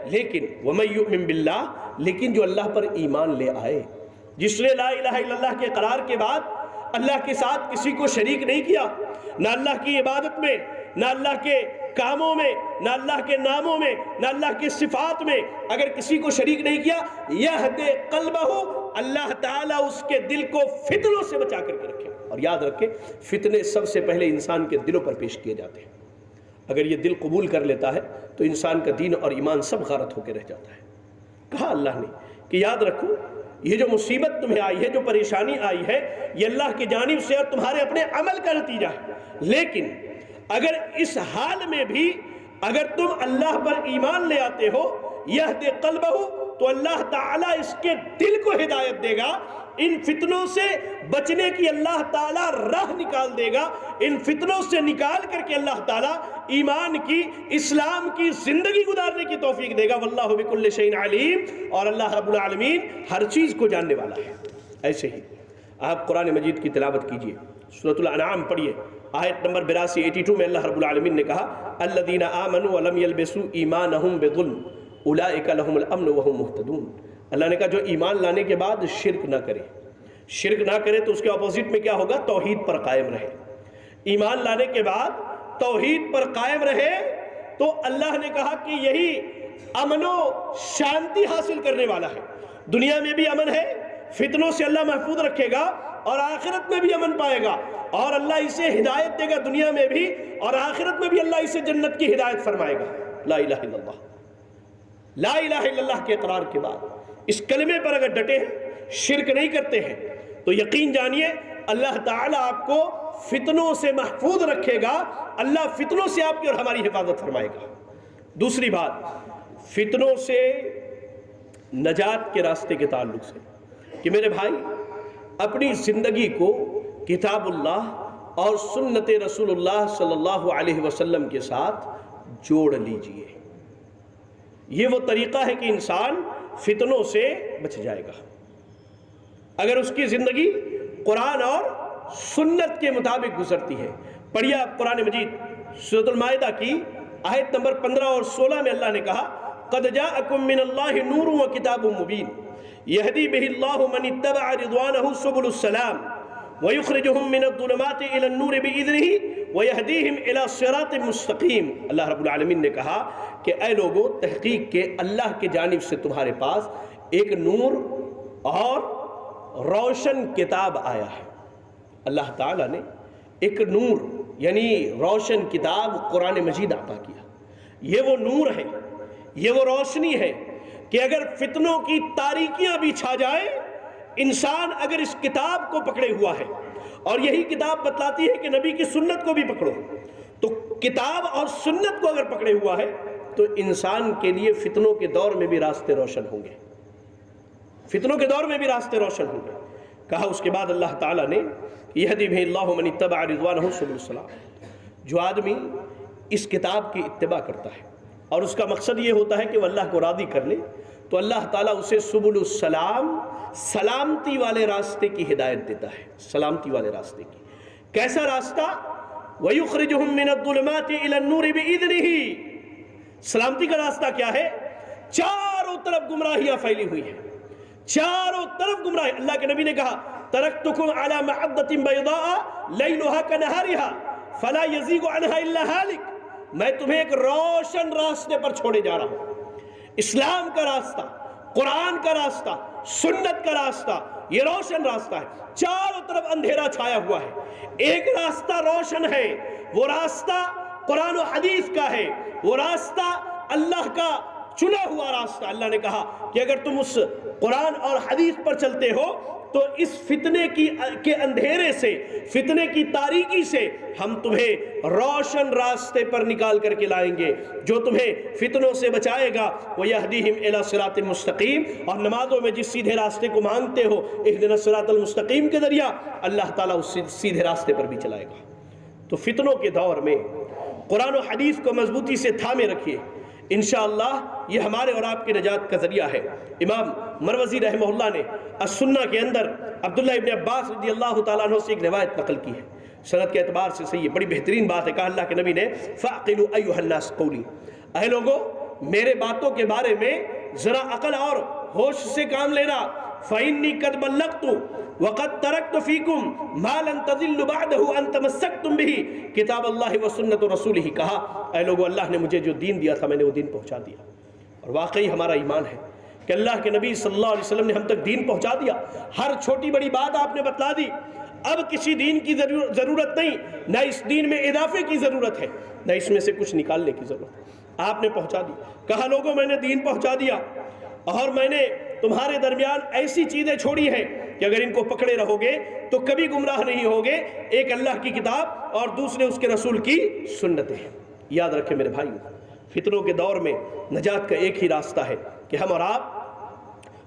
لیکن وَمَن يُؤْمِن بِاللَّهِ، لیکن جو اللہ پر ایمان لے آئے، جس نے لا الہ الا اللہ کے قرار کے بعد اللہ کے ساتھ کسی کو شریک نہیں کیا، نہ اللہ کی عبادت میں، نہ اللہ کے کاموں میں، نہ اللہ کے ناموں میں، نہ اللہ کی صفات میں، اگر کسی کو شریک نہیں کیا، یہدی قلبہ، اللہ تعالیٰ اس کے دل کو فتنوں سے بچا کر کے رکھے۔ اور یاد رکھیں فتنے سب سے پہلے انسان کے دلوں پر پیش کیے جاتے ہیں، اگر یہ دل قبول کر لیتا ہے تو انسان کا دین اور ایمان سب غارت ہو کے رہ جاتا ہے۔ کہا اللہ نے کہ یاد رکھو یہ جو مصیبت تمہیں آئی ہے، جو پریشانی آئی ہے، یہ اللہ کی جانب سے اور تمہارے اپنے عمل کا نتیجہ ہے، لیکن اگر اس حال میں بھی اگر تم اللہ پر ایمان لے آتے ہو، یہدی قلبہ، تو اللہ تعالیٰ اس کے دل کو ہدایت دے گا، ان فتنوں سے بچنے کی اللہ تعالیٰ راہ نکال دے گا، ان فتنوں سے نکال کر کے اللہ تعالیٰ ایمان کی، اسلام کی زندگی گزارنے کی توفیق دے گا۔ واللہ بکل شیء علیم، اور اللہ رب العالمین ہر چیز کو جاننے والا ہے۔ ایسے ہی آپ قرآن مجید کی تلاوت کیجئے، سورۃ الانعام پڑھیے، آیت نمبر 82 میں اللہ رب العالمین نے کہا الذین آمنوا ولم یلبسوا ایمانہم بظلم اولئک لہم الامن وہم مہتدون۔ اللہ نے کہا جو ایمان لانے کے بعد شرک نہ کرے، شرک نہ کرے تو اس کے اپوزٹ میں کیا ہوگا؟ توحید پر قائم رہے۔ ایمان لانے کے بعد توحید پر قائم رہے تو اللہ نے کہا کہ یہی امن و شانتی حاصل کرنے والا ہے، دنیا میں بھی امن ہے، فتنوں سے اللہ محفوظ رکھے گا، اور آخرت میں بھی امن پائے گا، اور اللہ اسے ہدایت دے گا دنیا میں بھی، اور آخرت میں بھی اللہ اسے جنت کی ہدایت فرمائے گا۔ لا الہ الا اللہ، لا الہ الا اللہ کے اقرار کے بعد اس کلمے پر اگر ڈٹے ہیں، شرک نہیں کرتے ہیں، تو یقین جانیے اللہ تعالیٰ آپ کو فتنوں سے محفوظ رکھے گا، اللہ فتنوں سے آپ کی اور ہماری حفاظت فرمائے گا۔ دوسری بات، فتنوں سے نجات کے راستے کے تعلق سے کہ میرے بھائی اپنی زندگی کو کتاب اللہ اور سنت رسول اللہ صلی اللہ علیہ وسلم کے ساتھ جوڑ لیجئے۔ یہ وہ طریقہ ہے کہ انسان فتنوں سے بچ جائے گا اگر اس کی زندگی قرآن اور سنت کے مطابق گزرتی ہے۔ پڑھیے آپ قرآن مجید سورۃ المائدہ کی آیت نمبر 15 اور 16 میں اللہ نے کہا قد جاءکم من اللہ نور و کتاب مبین یہدی بہ اللہ من اتبع رضوانہ سبل السلام ویخرجہم من الظلمات الی النور بإذنہ ویہدیہم الی صراط مستقیم۔ اللہ رب العالمین نے کہا کہ اے لوگو، تحقیق کے اللہ کی جانب سے تمہارے پاس ایک نور اور روشن کتاب آیا ہے۔ اللہ تعالیٰ نے ایک نور یعنی روشن کتاب قرآن مجید عطا کیا۔ یہ وہ نور ہے، یہ وہ روشنی ہے کہ اگر فتنوں کی تاریکیاں بھی چھا جائیں، انسان اگر اس کتاب کو پکڑے ہوا ہے، اور یہی کتاب بتلاتی ہے کہ نبی کی سنت کو بھی پکڑو، تو کتاب اور سنت کو اگر پکڑے ہوا ہے تو انسان کے لیے فتنوں کے دور میں بھی راستے روشن ہوں گے، فتنوں کے دور میں بھی راستے روشن ہوں گے۔ کہا اس کے بعد اللہ تعالیٰ نے یہدی بہ اللہ من اتبع رضوانہ سبل السلام، جو آدمی اس کتاب کی اتباع کرتا ہے اور اس کا مقصد یہ ہوتا ہے کہ وہ اللہ کو راضی کر لے، تو اللہ تعالیٰ اسے سبل السلام، سلامتی والے راستے کی ہدایت دیتا ہے، سلامتی والے راستے کی۔ کیسا راستہ؟ وَيُخْرِجُهُم مِّنَ الظُّلُمَاتِ إِلَى النُّورِ بِإِذْنِهِ۔ سلامتی کا راستہ کیا ہے؟ چاروں طرف گمراہیاں پھیلی ہوئی ہیں، چاروں طرف گمراہی۔ اللہ کے نبی نے کہا تَرَكْتُكُمْ عَلَى مَحَبَّةٍ بَيْضَاءَ لَيْلُهَا كَنَهَارِهَا فَلَا يَزِيغُ عَنْهَا إِلَّا هَالِكٌ۔ میں تمہیں ایک روشن راستے پر چھوڑے جا رہا ہوں، اسلام کا راستہ، قرآن کا راستہ، سنت کا راستہ، یہ روشن راستہ ہے۔ چاروں طرف اندھیرا چھایا ہوا ہے، ایک راستہ روشن ہے، وہ راستہ قرآن و حدیث کا ہے، وہ راستہ اللہ کا چنا ہوا راستہ۔ اللہ نے کہا کہ اگر تم اس قرآن اور حدیث پر چلتے ہو تو اس فتنے کے اندھیرے سے، فتنے کی تاریکی سے ہم تمہیں روشن راستے پر نکال کر کے لائیں گے، جو تمہیں فتنوں سے بچائے گا۔ وَيَهْدِيهِمْ إِلَى صِرَاطٍ مُسْتَقِيمٍ، اور نمازوں میں جس سیدھے راستے کو مانگتے ہو اهْدِنَا الصِّرَاطَ الْمُسْتَقِيمَ کے ذریعہ اللہ تعالیٰ اس سیدھے راستے پر بھی چلائے گا۔ تو فتنوں کے دور میں قرآن و حدیث کو مضبوطی سے تھامے رکھیے، انشاءاللہ یہ ہمارے اور آپ کی نجات کا ذریعہ ہے۔ امام مروزی رحمہ اللہ نے السنہ کے اندر عبداللہ ابن عباس رضی اللہ تعالیٰ عنہ سے ایک روایت نقل کی ہے، سند کے اعتبار سے صحیح ہے، بڑی بہترین بات ہے۔ کہا اللہ کے نبی نے فَعْقِلُوا أَيُّهَا النَّاسُ قَوْلِي، اے لوگو میرے باتوں کے بارے میں ذرا عقل اور ہوش سے کام لینا۔ فَإِنِّي قَدْ بَلَّغْتُ وَقَدْ تَرَكْتُ فِيكُمْ مَا لَن تَضِلُّوا بَعْدَهُ أَن تَمَسَّكْتُم بِهِ کتاب اللہ و سنت رسولہ۔ کہا اے لوگو اللہ نے مجھے جو دین دیا تھا میں نے وہ دین پہنچا دیا، اور واقعی ہمارا ایمان ہے کہ اللہ کے نبی صلی اللہ علیہ وسلم نے ہم تک دین پہنچا دیا، ہر چھوٹی بڑی بات آپ نے بتلا دی، اب کسی دین کی ضرورت نہیں، نہ اس دین میں اضافے کی ضرورت ہے، نہ اس میں سے کچھ نکالنے کی ضرورت ہے، آپ نے پہنچا دی۔ کہا لوگوں میں نے دین پہنچا دیا، اور میں نے تمہارے درمیان ایسی چیزیں چھوڑی ہیں کہ اگر ان کو پکڑے رہو گے تو کبھی گمراہ نہیں ہوگے، ایک اللہ کی کتاب اور دوسرے اس کے رسول کی سنتیں ہیں۔ یاد رکھیں میرے بھائیو، فتنوں کے دور میں نجات کا ایک ہی راستہ ہے کہ ہم اور آپ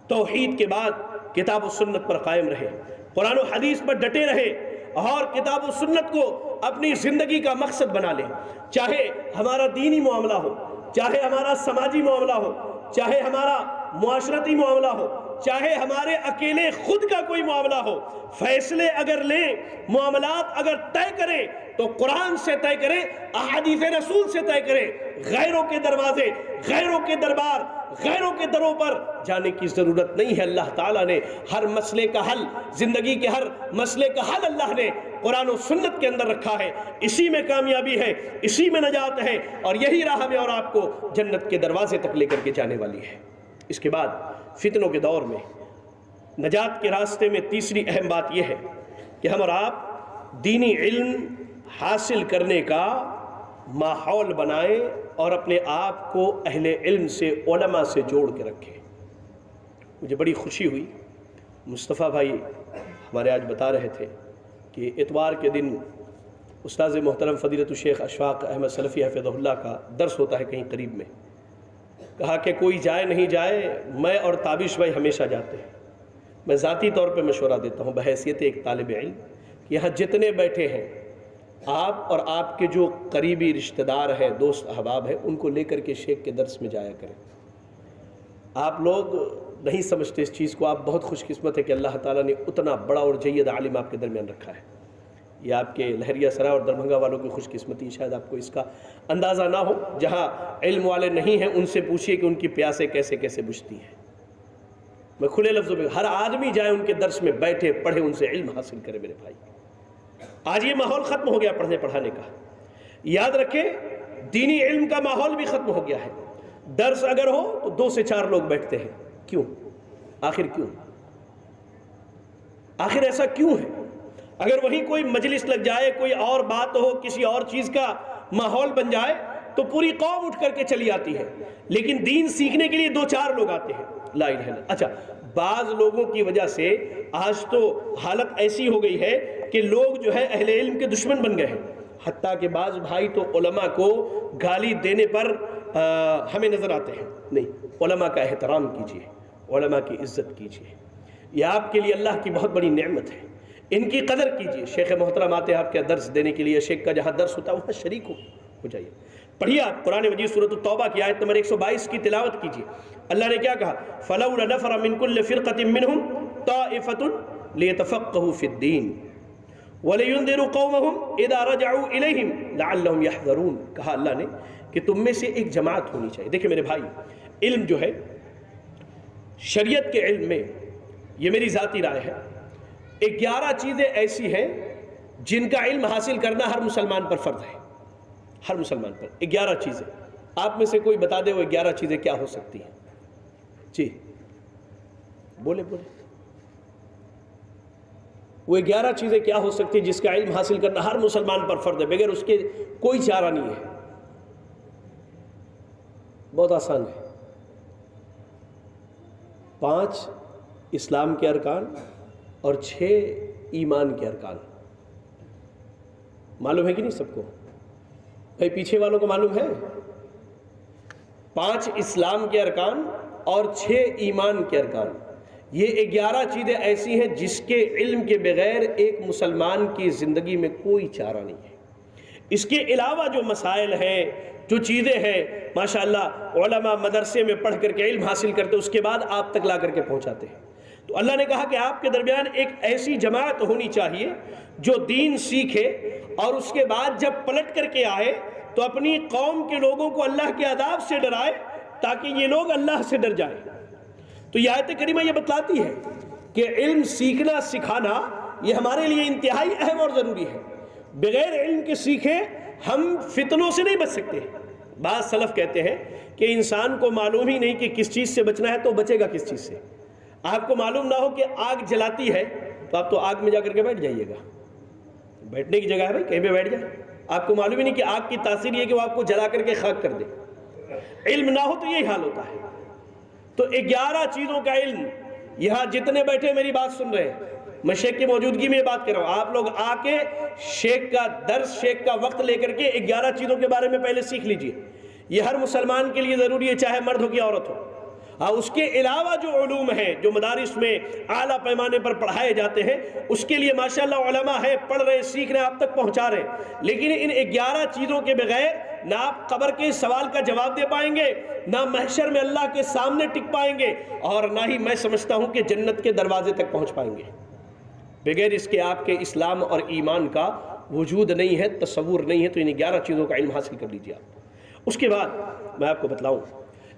توحید کے بعد کتاب و سنت پر قائم رہے، قرآن و حدیث پر ڈٹے رہے اور کتاب و سنت کو اپنی زندگی کا مقصد بنا لیں۔ چاہے ہمارا دینی معاملہ ہو، چاہے ہمارا سماجی معاملہ ہو، چاہے ہمارا معاشرتی معاملہ ہو، چاہے ہمارے اکیلے خود کا کوئی معاملہ ہو، فیصلے اگر لیں، معاملات اگر طے کریں تو قرآن سے طے کریں، احادیث رسول سے طے کریں۔ غیروں کے دروازے، غیروں کے دربار، غیروں کے دروں پر جانے کی ضرورت نہیں ہے۔ اللہ تعالیٰ نے ہر مسئلے کا حل، زندگی کے ہر مسئلے کا حل اللہ نے قرآن و سنت کے اندر رکھا ہے۔ اسی میں کامیابی ہے، اسی میں نجات ہے، اور یہی راہ میں اور آپ کو جنت کے دروازے تک لے کر کے جانے والی ہے۔ اس کے بعد فتنوں کے دور میں نجات کے راستے میں تیسری اہم بات یہ ہے کہ ہم اور آپ دینی علم حاصل کرنے کا ماحول بنائیں اور اپنے آپ کو اہل علم سے، علماء سے جوڑ کے رکھیں۔ مجھے بڑی خوشی ہوئی، مصطفیٰ بھائی ہمارے آج بتا رہے تھے کہ اتوار کے دن استاذ محترم فضیلت الشیخ اشفاق احمد سلفی حفظہ اللہ کا درس ہوتا ہے کہیں قریب میں۔ کہا کہ کوئی جائے نہیں جائے، میں اور تابش بھائی ہمیشہ جاتے ہیں۔ میں ذاتی طور پہ مشورہ دیتا ہوں بحیثیت ایک طالب علم کہ یہاں جتنے بیٹھے ہیں، آپ اور آپ کے جو قریبی رشتہ دار ہیں، دوست احباب ہیں، ان کو لے کر کے شیخ کے درس میں جایا کریں۔ آپ لوگ نہیں سمجھتے اس چیز کو، آپ بہت خوش قسمت ہے کہ اللہ تعالیٰ نے اتنا بڑا اور جید عالم آپ کے درمیان رکھا ہے۔ یہ آپ کے لہریہ سرا اور دربھنگا والوں کی خوش قسمتی، شاید آپ کو اس کا اندازہ نہ ہو۔ جہاں علم والے نہیں ہیں ان سے پوچھئے کہ ان کی پیاسیں کیسے کیسے بجھتی ہیں۔ میں کھلے لفظوں میں، ہر آدمی جائے ان کے درس میں، بیٹھے پڑھے، ان سے علم حاصل کرے میرے بھائی۔ آج یہ ماحول ختم ہو گیا پڑھنے پڑھانے کا، یاد رکھیں دینی علم کا ماحول بھی ختم ہو گیا ہے۔ درس اگر ہو تو 2 سے 4 لوگ بیٹھتے ہیں، کیوں؟ آخر کیوں؟ آخر ایسا کیوں ہے؟ اگر وہیں کوئی مجلس لگ جائے، کوئی اور بات ہو، کسی اور چیز کا ماحول بن جائے تو پوری قوم اٹھ کر کے چلی آتی ہے، لیکن دین سیکھنے کے لیے 2-4 لوگ آتے ہیں۔ لا الہ الا اللہ۔ اچھا، بعض لوگوں کی وجہ سے آج تو حالت ایسی ہو گئی ہے کہ لوگ جو ہے اہل علم کے دشمن بن گئے ہیں، حتیٰ کہ بعض بھائی تو علماء کو گالی دینے پر ہمیں نظر آتے ہیں۔ نہیں، علماء کا احترام کیجیے، علماء کی عزت کیجیے، یہ آپ کے لیے اللہ کی بہت بڑی نعمت ہے، ان کی قدر کیجیے۔ شیخ محترم آتے ہیں آپ کے درس دینے کے لیے، شیخ کا جہاں درس ہوتا ہے وہاں شریک ہو جائیے۔ پڑھیے آپ قرآن مجید سورۃ التوبہ کی آیت نمبر 122 کی تلاوت کیجیے۔ اللہ نے کیا کہا؟ فَلَوْلَا نَفَرَ مِن كُلِّ فِرْقَةٍ مِّنْهُمْ طَائِفَةٌ لِيَتَفَقَّهُوا فِي الدِّينِ وَلِيُنذِرُوا قَوْمَهُمْ إِذَا رَجَعُوا إِلَيْهِمْ لَعَلَّهُمْ يَحْذَرُونَ۔ کہا اللہ نے کہ تم میں سے ایک جماعت ہونی چاہیے۔ دیکھیں میرے بھائی، علم جو ہے شریعت کے علم میں، یہ میری ذاتی رائے ہے، 11 چیزیں ایسی ہیں جن کا علم حاصل کرنا ہر مسلمان پر فرض ہے، ہر مسلمان پر 11 چیزیں۔ آپ میں سے کوئی بتا دے وہ 11 چیزیں کیا ہو سکتی ہیں؟ جی بولے بولے، وہ 11 چیزیں کیا ہو سکتی ہیں جس کا علم حاصل کرنا ہر مسلمان پر فرض ہے، بغیر اس کے کوئی چارہ نہیں ہے؟ بہت آسان ہے، 5 اسلام کے ارکان اور 6 ایمان کے ارکان۔ معلوم ہے کہ نہیں سب کو؟ بھائی پیچھے والوں کو معلوم ہے؟ 5 اسلام کے ارکان اور 6 ایمان کے ارکان، یہ 11 چیزیں ایسی ہیں جس کے علم کے بغیر ایک مسلمان کی زندگی میں کوئی چارہ نہیں ہے۔ اس کے علاوہ جو مسائل ہیں، جو چیزیں ہیں، ماشاءاللہ علماء مدرسے میں پڑھ کر کے علم حاصل کرتے اس کے بعد آپ تک لا کر کے پہنچاتے ہیں۔ تو اللہ نے کہا کہ آپ کے درمیان ایک ایسی جماعت ہونی چاہیے جو دین سیکھے اور اس کے بعد جب پلٹ کر کے آئے تو اپنی قوم کے لوگوں کو اللہ کے عذاب سے ڈرائے تاکہ یہ لوگ اللہ سے ڈر جائیں۔ تو یہ آیت کریمہ یہ بتلاتی ہے کہ علم سیکھنا سکھانا یہ ہمارے لیے انتہائی اہم اور ضروری ہے۔ بغیر علم کے سیکھے ہم فتنوں سے نہیں بچ سکتے۔ بعض سلف کہتے ہیں کہ انسان کو معلوم ہی نہیں کہ کس چیز سے بچنا ہے تو بچے گا کس چیز سے۔ آپ کو معلوم نہ ہو کہ آگ جلاتی ہے تو آپ تو آگ میں جا کر کے بیٹھ جائیے گا، بیٹھنے کی جگہ ہے بھائی، کہیں پہ بیٹھ جائے۔ آپ کو معلوم ہی نہیں کہ آگ کی تاثیر یہ کہ وہ آپ کو جلا کر کے خاک کر دے۔ علم نہ ہو تو یہی حال ہوتا ہے۔ تو 11 چیزوں کا علم، یہاں جتنے بیٹھے میری بات سن رہے ہیں، میں شیخ کی موجودگی میں یہ بات کر رہا ہوں، آپ لوگ آ کے شیخ کا درس، شیخ کا وقت لے کر کے 11 چیزوں کے بارے میں پہلے سیکھ لیجئے۔ یہ ہر مسلمان کے لیے ضروری ہے، چاہے مرد ہو کہ عورت ہو۔ ہاں اس کے علاوہ جو علوم ہیں جو مدارس میں اعلیٰ پیمانے پر پڑھائے جاتے ہیں اس کے لیے ماشاءاللہ علماء ہے، پڑھ رہے، سیکھ رہے، آپ تک پہنچا رہے، لیکن ان 11 چیزوں کے بغیر نہ آپ قبر کے سوال کا جواب دے پائیں گے، نہ محشر میں اللہ کے سامنے ٹک پائیں گے، اور نہ ہی میں سمجھتا ہوں کہ جنت کے دروازے تک پہنچ پائیں گے۔ بغیر اس کے آپ کے اسلام اور ایمان کا وجود نہیں ہے، تصور نہیں ہے۔ تو ان 11 چیزوں کا علم حاصل کر لیجیے آپ۔ اس کے بعد میں آپ کو بتلاؤں،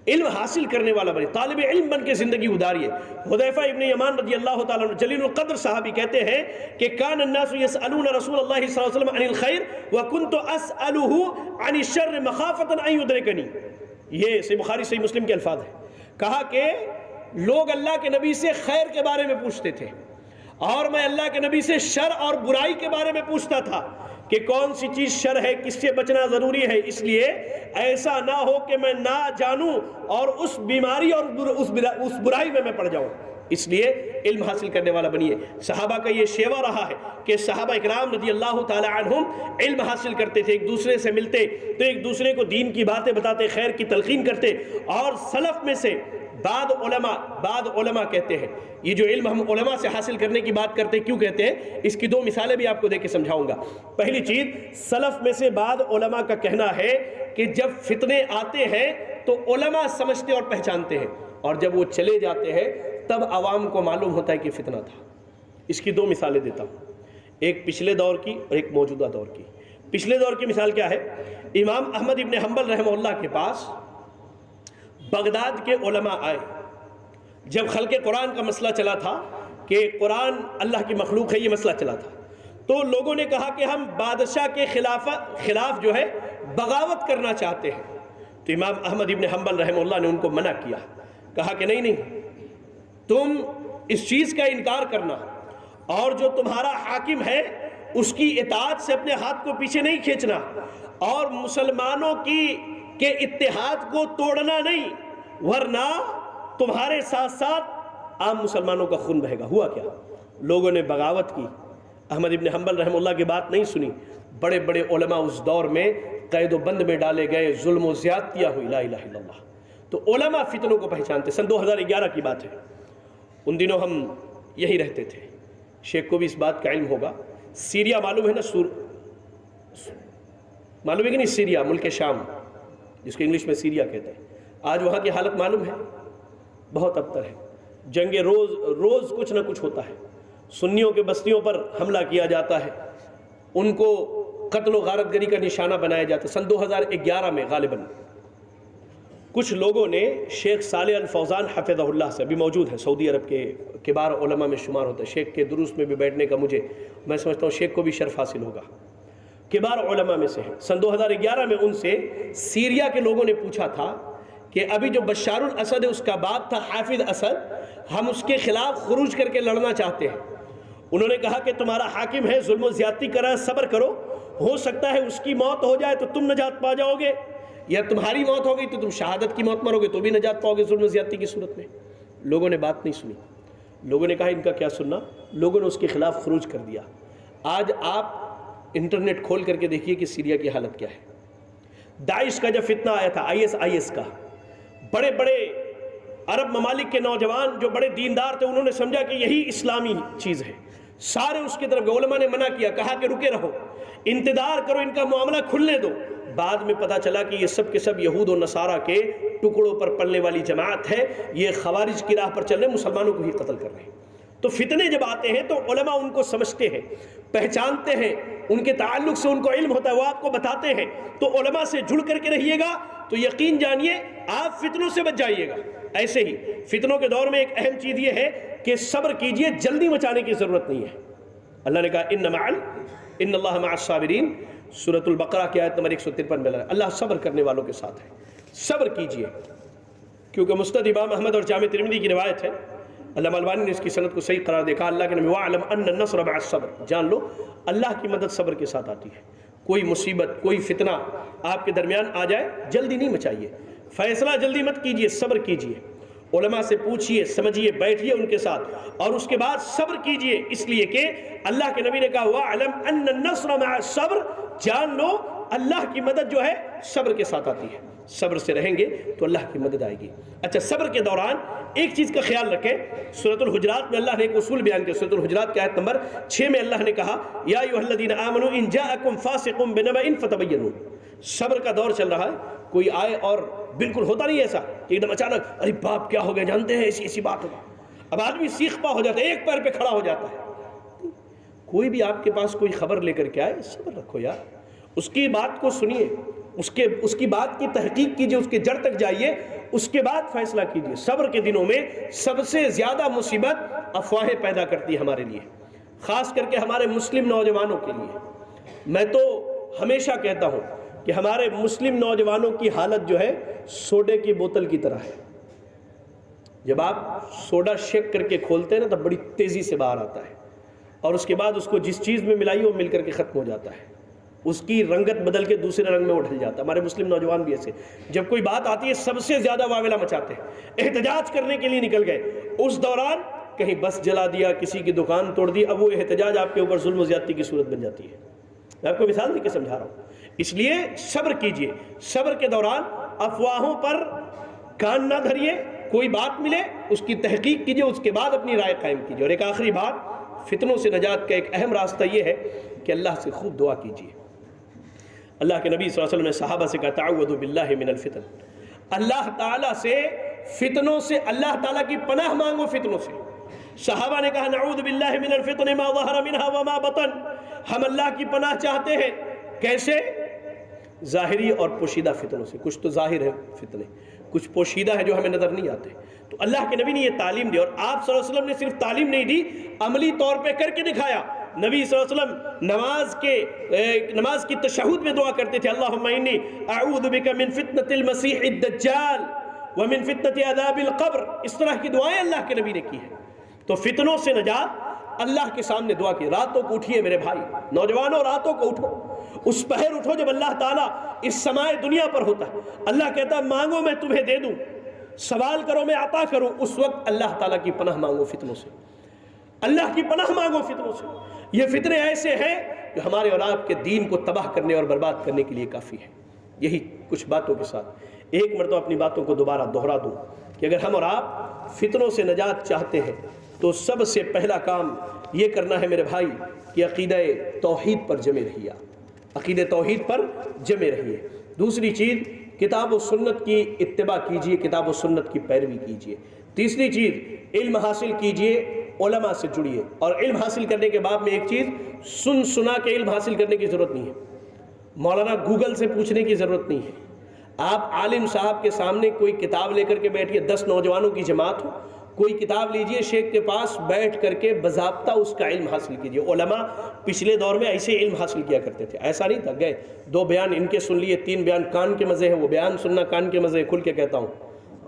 علم حاصل کرنے والا بنے، طالب علم بن کے زندگی گزاریے۔ حذیفہ ابن یمان رضی اللہ تعالیٰ عنہ جلیل القدر صحابی کہتے ہیں کہ کان الناس یسألون رسول اللہ صلی اللہ علیہ وسلم عن الخیر وکنت اسألہ عن الشر مخافۃ ان یدرکنی۔ یہ صحیح بخاری صحیح مسلم کے الفاظ ہیں۔ کہا کہ لوگ اللہ کے نبی سے خیر کے بارے میں پوچھتے تھے اور میں اللہ کے نبی سے شر اور برائی کے بارے میں پوچھتا تھا کہ کون سی چیز شر ہے، کس سے بچنا ضروری ہے، اس لیے ایسا نہ ہو کہ میں نہ جانوں اور اس بیماری اور اس برائی میں پڑ جاؤں۔ اس لیے علم حاصل کرنے والا بنیے۔ صحابہ کا یہ شیوا رہا ہے کہ صحابہ اکرام رضی اللہ تعالی عنہم علم حاصل کرتے تھے، ایک دوسرے سے ملتے تو ایک دوسرے کو دین کی باتیں بتاتے، خیر کی تلقین کرتے، اور سلف میں سے بعد علماء کہتے ہیں، یہ جو علم ہم علماء سے حاصل کرنے کی بات کرتے ہیں، کیوں کہتے ہیں، اس کی 2 مثالیں بھی آپ کو دے کے سمجھاؤں گا۔ پہلی چیز، سلف میں سے بعد علماء کا کہنا ہے کہ جب فتنے آتے ہیں تو علماء سمجھتے اور پہچانتے ہیں، اور جب وہ چلے جاتے ہیں تب عوام کو معلوم ہوتا ہے کہ فتنہ تھا۔ اس کی 2 مثالیں دیتا ہوں، ایک پچھلے دور کی اور ایک موجودہ دور کی۔ پچھلے دور کی مثال کیا ہے؟ امام احمد ابن حنبل رحمہ اللہ کے پاس بغداد کے علماء آئے جب خلق قرآن کا مسئلہ چلا تھا کہ قرآن اللہ کی مخلوق ہے، یہ مسئلہ چلا تھا، تو لوگوں نے کہا کہ ہم بادشاہ کے خلاف جو ہے بغاوت کرنا چاہتے ہیں۔ تو امام احمد ابن حنبل رحمہ اللہ نے ان کو منع کیا، کہا کہ نہیں، تم اس چیز کا انکار کرنا اور جو تمہارا حاکم ہے اس کی اطاعت سے اپنے ہاتھ کو پیچھے نہیں کھینچنا، اور مسلمانوں کے اتحاد کو توڑنا نہیں، ورنہ تمہارے ساتھ ساتھ عام مسلمانوں کا خون بہے گا۔ ہوا کیا؟ لوگوں نے بغاوت کی، احمد ابن حنبل رحمہ اللہ کی بات نہیں سنی، بڑے بڑے علماء اس دور میں قید و بند میں ڈالے گئے، ظلم و زیادتیاں ہوئی، لا الہ الا اللہ۔ تو علماء فتنوں کو پہچانتے۔ سن 2011 کی بات ہے، ان دنوں ہم یہی رہتے تھے، شیخ کو بھی اس بات کا علم ہوگا، سیریا معلوم ہے نا، معلوم ہے کہ نہیں، سیریا ملک شام جس کو انگلش میں سیریا کہتے ہیں، آج وہاں کی حالت معلوم ہے، بہت ابتر ہے، جنگیں روز کچھ نہ کچھ ہوتا ہے، سنیوں کے بستیوں پر حملہ کیا جاتا ہے، ان کو قتل و غارت گری کا نشانہ بنایا جاتا ہے۔ سن 2011 میں غالباً کچھ لوگوں نے شیخ صالح الفوزان حفظہ اللہ سے، بھی موجود ہے، سعودی عرب کے کبار علماء میں شمار ہوتا ہے، شیخ کے دروس میں بھی بیٹھنے کا میں سمجھتا ہوں شیخ کو بھی شرف حاصل ہوگا، کبار علماء میں سے ہے۔ سن 2011 میں ان سے سیریا کے لوگوں نے پوچھا تھا کہ ابھی جو بشار الاسد ہے اس کا باپ تھا حافظ اسد، ہم اس کے خلاف خروج کر کے لڑنا چاہتے ہیں۔ انہوں نے کہا کہ تمہارا حاکم ہے، ظلم و زیادتی کر رہا ہے، صبر کرو، ہو سکتا ہے اس کی موت ہو جائے تو تم نجات پا جاؤ گے، یا تمہاری موت ہو گئی تو تم شہادت کی موت مرو گے تو بھی نجات پاؤ گے ظلم و زیادتی کی صورت میں۔ لوگوں نے بات نہیں سنی، لوگوں نے کہا ان کا کیا سننا، لوگوں نے اس کے خلاف خروج کر دیا۔ آج آپ انٹرنیٹ کھول کر کے دیکھیے کہ سیریا کی حالت کیا ہے۔ داعش کا جب فتنہ آیا تھا، آئی ایس کا، بڑے بڑے عرب ممالک کے نوجوان جو بڑے دیندار تھے انہوں نے سمجھا کہ یہی اسلامی چیز ہے، سارے اس کی طرف گئے۔ علماء نے منع کیا، کہا کہ رکے رہو، انتظار کرو، ان کا معاملہ کھلنے دو۔ بعد میں پتا چلا کہ یہ سب کے سب یہود و نصارہ کے ٹکڑوں پر پلنے والی جماعت ہے، یہ خوارج کی راہ پر چل رہے، مسلمانوں کو ہی قتل کر رہے ہیں۔ تو فتنے جب آتے ہیں تو علماء ان کو سمجھتے ہیں، پہچانتے ہیں، ان کے تعلق سے ان کو علم ہوتا ہے، وہ آپ کو بتاتے ہیں۔ تو علماء سے جڑ کر کے رہیے گا تو یقین جانیے آپ فتنوں سے بچ جائیے گا۔ ایسے ہی فتنوں کے دور میں ایک اہم چیز یہ ہے کہ صبر کیجئے، جلدی مچانے کی ضرورت نہیں ہے۔ اللہ نے کہا ان اللہ مع الصابرین، سورۃ البقرہ کی آیت نمبر 153 میں اللہ صبر کرنے والوں کے ساتھ ہے، صبر کیجئے۔ کیونکہ مسند امام احمد اور جامع ترمذی کی روایت ہے، علامہ البانی نے اس کی سند کو صحیح قرار دیا، اللہ کے نبی وَاعْلَمْ أَنَّ النَّصْرَ مَعَ الصَّبْرِ، جان لو اللہ کی مدد صبر کے ساتھ آتی ہے۔ کوئی مصیبت، کوئی فتنہ آپ کے درمیان آ جائے، جلدی نہیں مچائیے، فیصلہ جلدی مت کیجئے، صبر کیجئے، علماء سے پوچھئے، سمجھئے، بیٹھئے ان کے ساتھ، اور اس کے بعد صبر کیجئے، اس لیے کہ اللہ کے نبی نے کہا وَاعْلَمْ أَنَّ النَّصْرَ مَعَ الصَّبْرِ، جان لو اللہ کی مدد جو ہے صبر کے ساتھ آتی ہے۔ صبر سے رہیں گے تو اللہ کی مدد آئے گی۔ اچھا، صبر کے دوران ایک چیز کا خیال رکھیں، سورۃ الحجرات میں اللہ نے ایک اصول بیان کیا۔ سورۃ الحجرات کی آیت نمبر 6 میں اللہ نے کہا یا ایھا الذین آمنوا ان جاءکم فاسق بنبأ فتبینوا۔ صبر کا دور چل رہا ہے، کوئی آئے اور بالکل ہوتا نہیں ایسا کہ ایک دم اچانک ارے باپ کیا ہو گیا، جانتے ہیں ایسی بات ہوگا، اب آدمی سیخ پا ہو جاتا ہے، ایک پیر پہ کھڑا ہو جاتا ہے۔ کوئی بھی آپ کے پاس کوئی خبر لے کر کے آئے، صبر رکھو یار، اس کی بات کو سنیے، اس کی بات کی تحقیق کیجئے، اس کے جڑ تک جائیے، اس کے بعد فیصلہ کیجئے۔ صبر کے دنوں میں سب سے زیادہ مصیبت افواہیں پیدا کرتی ہے ہمارے لیے، خاص کر کے ہمارے مسلم نوجوانوں کے لیے۔ میں تو ہمیشہ کہتا ہوں کہ ہمارے مسلم نوجوانوں کی حالت جو ہے سوڈے کی بوتل کی طرح ہے۔ جب آپ سوڈا شیک کر کے کھولتے ہیں نا تو بڑی تیزی سے باہر آتا ہے، اور اس کے بعد اس کو جس چیز میں ملائی وہ مل کر کے ختم ہو جاتا ہے، اس کی رنگت بدل کے دوسرے رنگ میں وہ ڈھل جاتا ہے۔ ہمارے مسلم نوجوان بھی ایسے، جب کوئی بات آتی ہے سب سے زیادہ واویلا مچاتے ہیں، احتجاج کرنے کے لیے نکل گئے، اس دوران کہیں بس جلا دیا، کسی کی دکان توڑ دی، اب وہ احتجاج آپ کے اوپر ظلم و زیادتی کی صورت بن جاتی ہے۔ میں آپ کو مثال دے کے سمجھا رہا ہوں۔ اس لیے صبر کیجئے، صبر کے دوران افواہوں پر کان نہ دھریے، کوئی بات ملے اس کی تحقیق کیجئے، اس کے بعد اپنی رائے قائم کیجئے۔ اور ایک آخری بات، فتنوں سے نجات کا ایک اہم راستہ یہ ہے کہ اللہ سے خوب دعا کیجئے۔ اللہ کے نبی صلی اللہ علیہ وسلم نے صحابہ سے کہا تعوذوا باللہ من الفتن، اللہ تعالیٰ سے فتنوں سے، اللہ تعالیٰ کی پناہ مانگو فتنوں سے۔ صحابہ نے کہا نعوذ باللہ من الفتن ما ظہر منہا وما بطن، ہم اللہ کی پناہ چاہتے ہیں، کیسے؟ ظاہری اور پوشیدہ فتنوں سے۔ کچھ تو ظاہر ہے فتنے، کچھ پوشیدہ ہے جو ہمیں نظر نہیں آتے۔ تو اللہ کے نبی نے یہ تعلیم دی، اور آپ صلی اللہ علیہ وسلم نے صرف تعلیم نہیں دی، عملی طور پہ کر کے دکھایا۔ نبی صلی اللہ علیہ وسلم نماز کی تشہد میں دعا کرتے تھے اللہم انی اعوذ بک من فتنة المسیح الدجال ومن فتنة عذاب القبر، اس طرح کی دعائیں اللہ کے نبی نے کی ہیں۔ تو فتنوں سے نجات اللہ کے سامنے دعا کی۔ راتوں کو اٹھیے میرے بھائی، نوجوانوں راتوں کو اٹھو، اس پہر اٹھو جب اللہ تعالیٰ اس سمائے دنیا پر ہوتا ہے۔ اللہ کہتا ہے مانگو میں تمہیں دے دوں، سوال کرو میں عطا کروں، اس وقت اللہ تعالیٰ کی پناہ مانگو فتنوں سے، اللہ کی پناہ مانگو فتنوں سے۔ یہ فتنے ایسے ہیں جو ہمارے اور آپ کے دین کو تباہ کرنے اور برباد کرنے کے لیے کافی ہے۔ یہی کچھ باتوں کے ساتھ ایک مرتبہ اپنی باتوں کو دوبارہ دہرا دوں کہ اگر ہم اور آپ فتنوں سے نجات چاہتے ہیں تو سب سے پہلا کام یہ کرنا ہے میرے بھائی کہ عقیدہ توحید پر جمے رہیے، عقیدہ توحید پر جمے رہیے۔ دوسری چیز، کتاب و سنت کی اتباع کیجئے، کتاب و سنت کی پیروی کیجئے۔ تیسری چیز، علم حاصل کیجئے، علماء سے جڑیے۔ اور علم حاصل کرنے کے بعد میں ایک چیز، سنا کے علم حاصل کرنے کی ضرورت نہیں ہے، مولانا گوگل سے پوچھنے کی ضرورت نہیں ہے۔ آپ عالم صاحب کے سامنے کوئی کتاب لے کر کے بیٹھیے، 10 نوجوانوں کی جماعت ہو، کوئی کتاب لیجئے، شیخ کے پاس بیٹھ کر کے باضابطہ اس کا علم حاصل کیجئے۔ علماء پچھلے دور میں ایسے علم حاصل کیا کرتے تھے، ایسا نہیں تھا گئے 2 بیان ان کے سن لیے، 3 بیان کان کے مزے ہیں، وہ بیان سننا کان کے مزے، کھل کے کہتا ہوں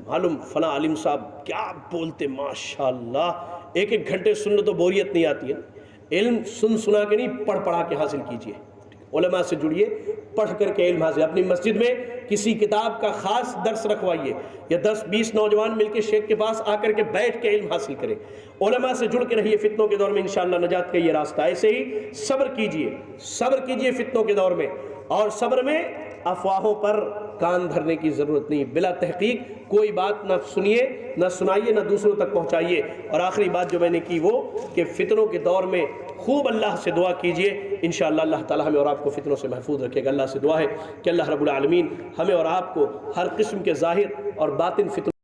معلوم فلاں عالم صاحب کیا بولتے ماشاءاللہ، ایک گھنٹے سننے تو بوریت نہیں آتی ہے۔ علم سنا کے نہیں، پڑھ پڑھا کے حاصل کیجئے، علماء سے جڑیے، پڑھ کر کے علم حاصل۔ اپنی مسجد میں کسی کتاب کا خاص درس رکھوائیے، یا 10-20 نوجوان مل کے شیخ کے پاس آ کر کے بیٹھ کے علم حاصل کریں، علماء سے جڑ کے رہیے۔ فتنوں کے دور میں انشاءاللہ نجات کا یہ راستہ۔ ایسے ہی صبر کیجئے فتنوں کے دور میں، اور صبر میں افواہوں پر کان دھرنے کی ضرورت نہیں، بلا تحقیق کوئی بات نہ سنیے، نہ سنائیے، نہ دوسروں تک پہنچائیے۔ اور آخری بات جو میں نے کی وہ کہ فتنوں کے دور میں خوب اللہ سے دعا کیجئے، انشاءاللہ اللہ تعالی ہمیں اور آپ کو فتنوں سے محفوظ رکھے گا۔ اللہ سے دعا ہے کہ اللہ رب العالمین ہمیں اور آپ کو ہر قسم کے ظاہر اور باطن فتنوں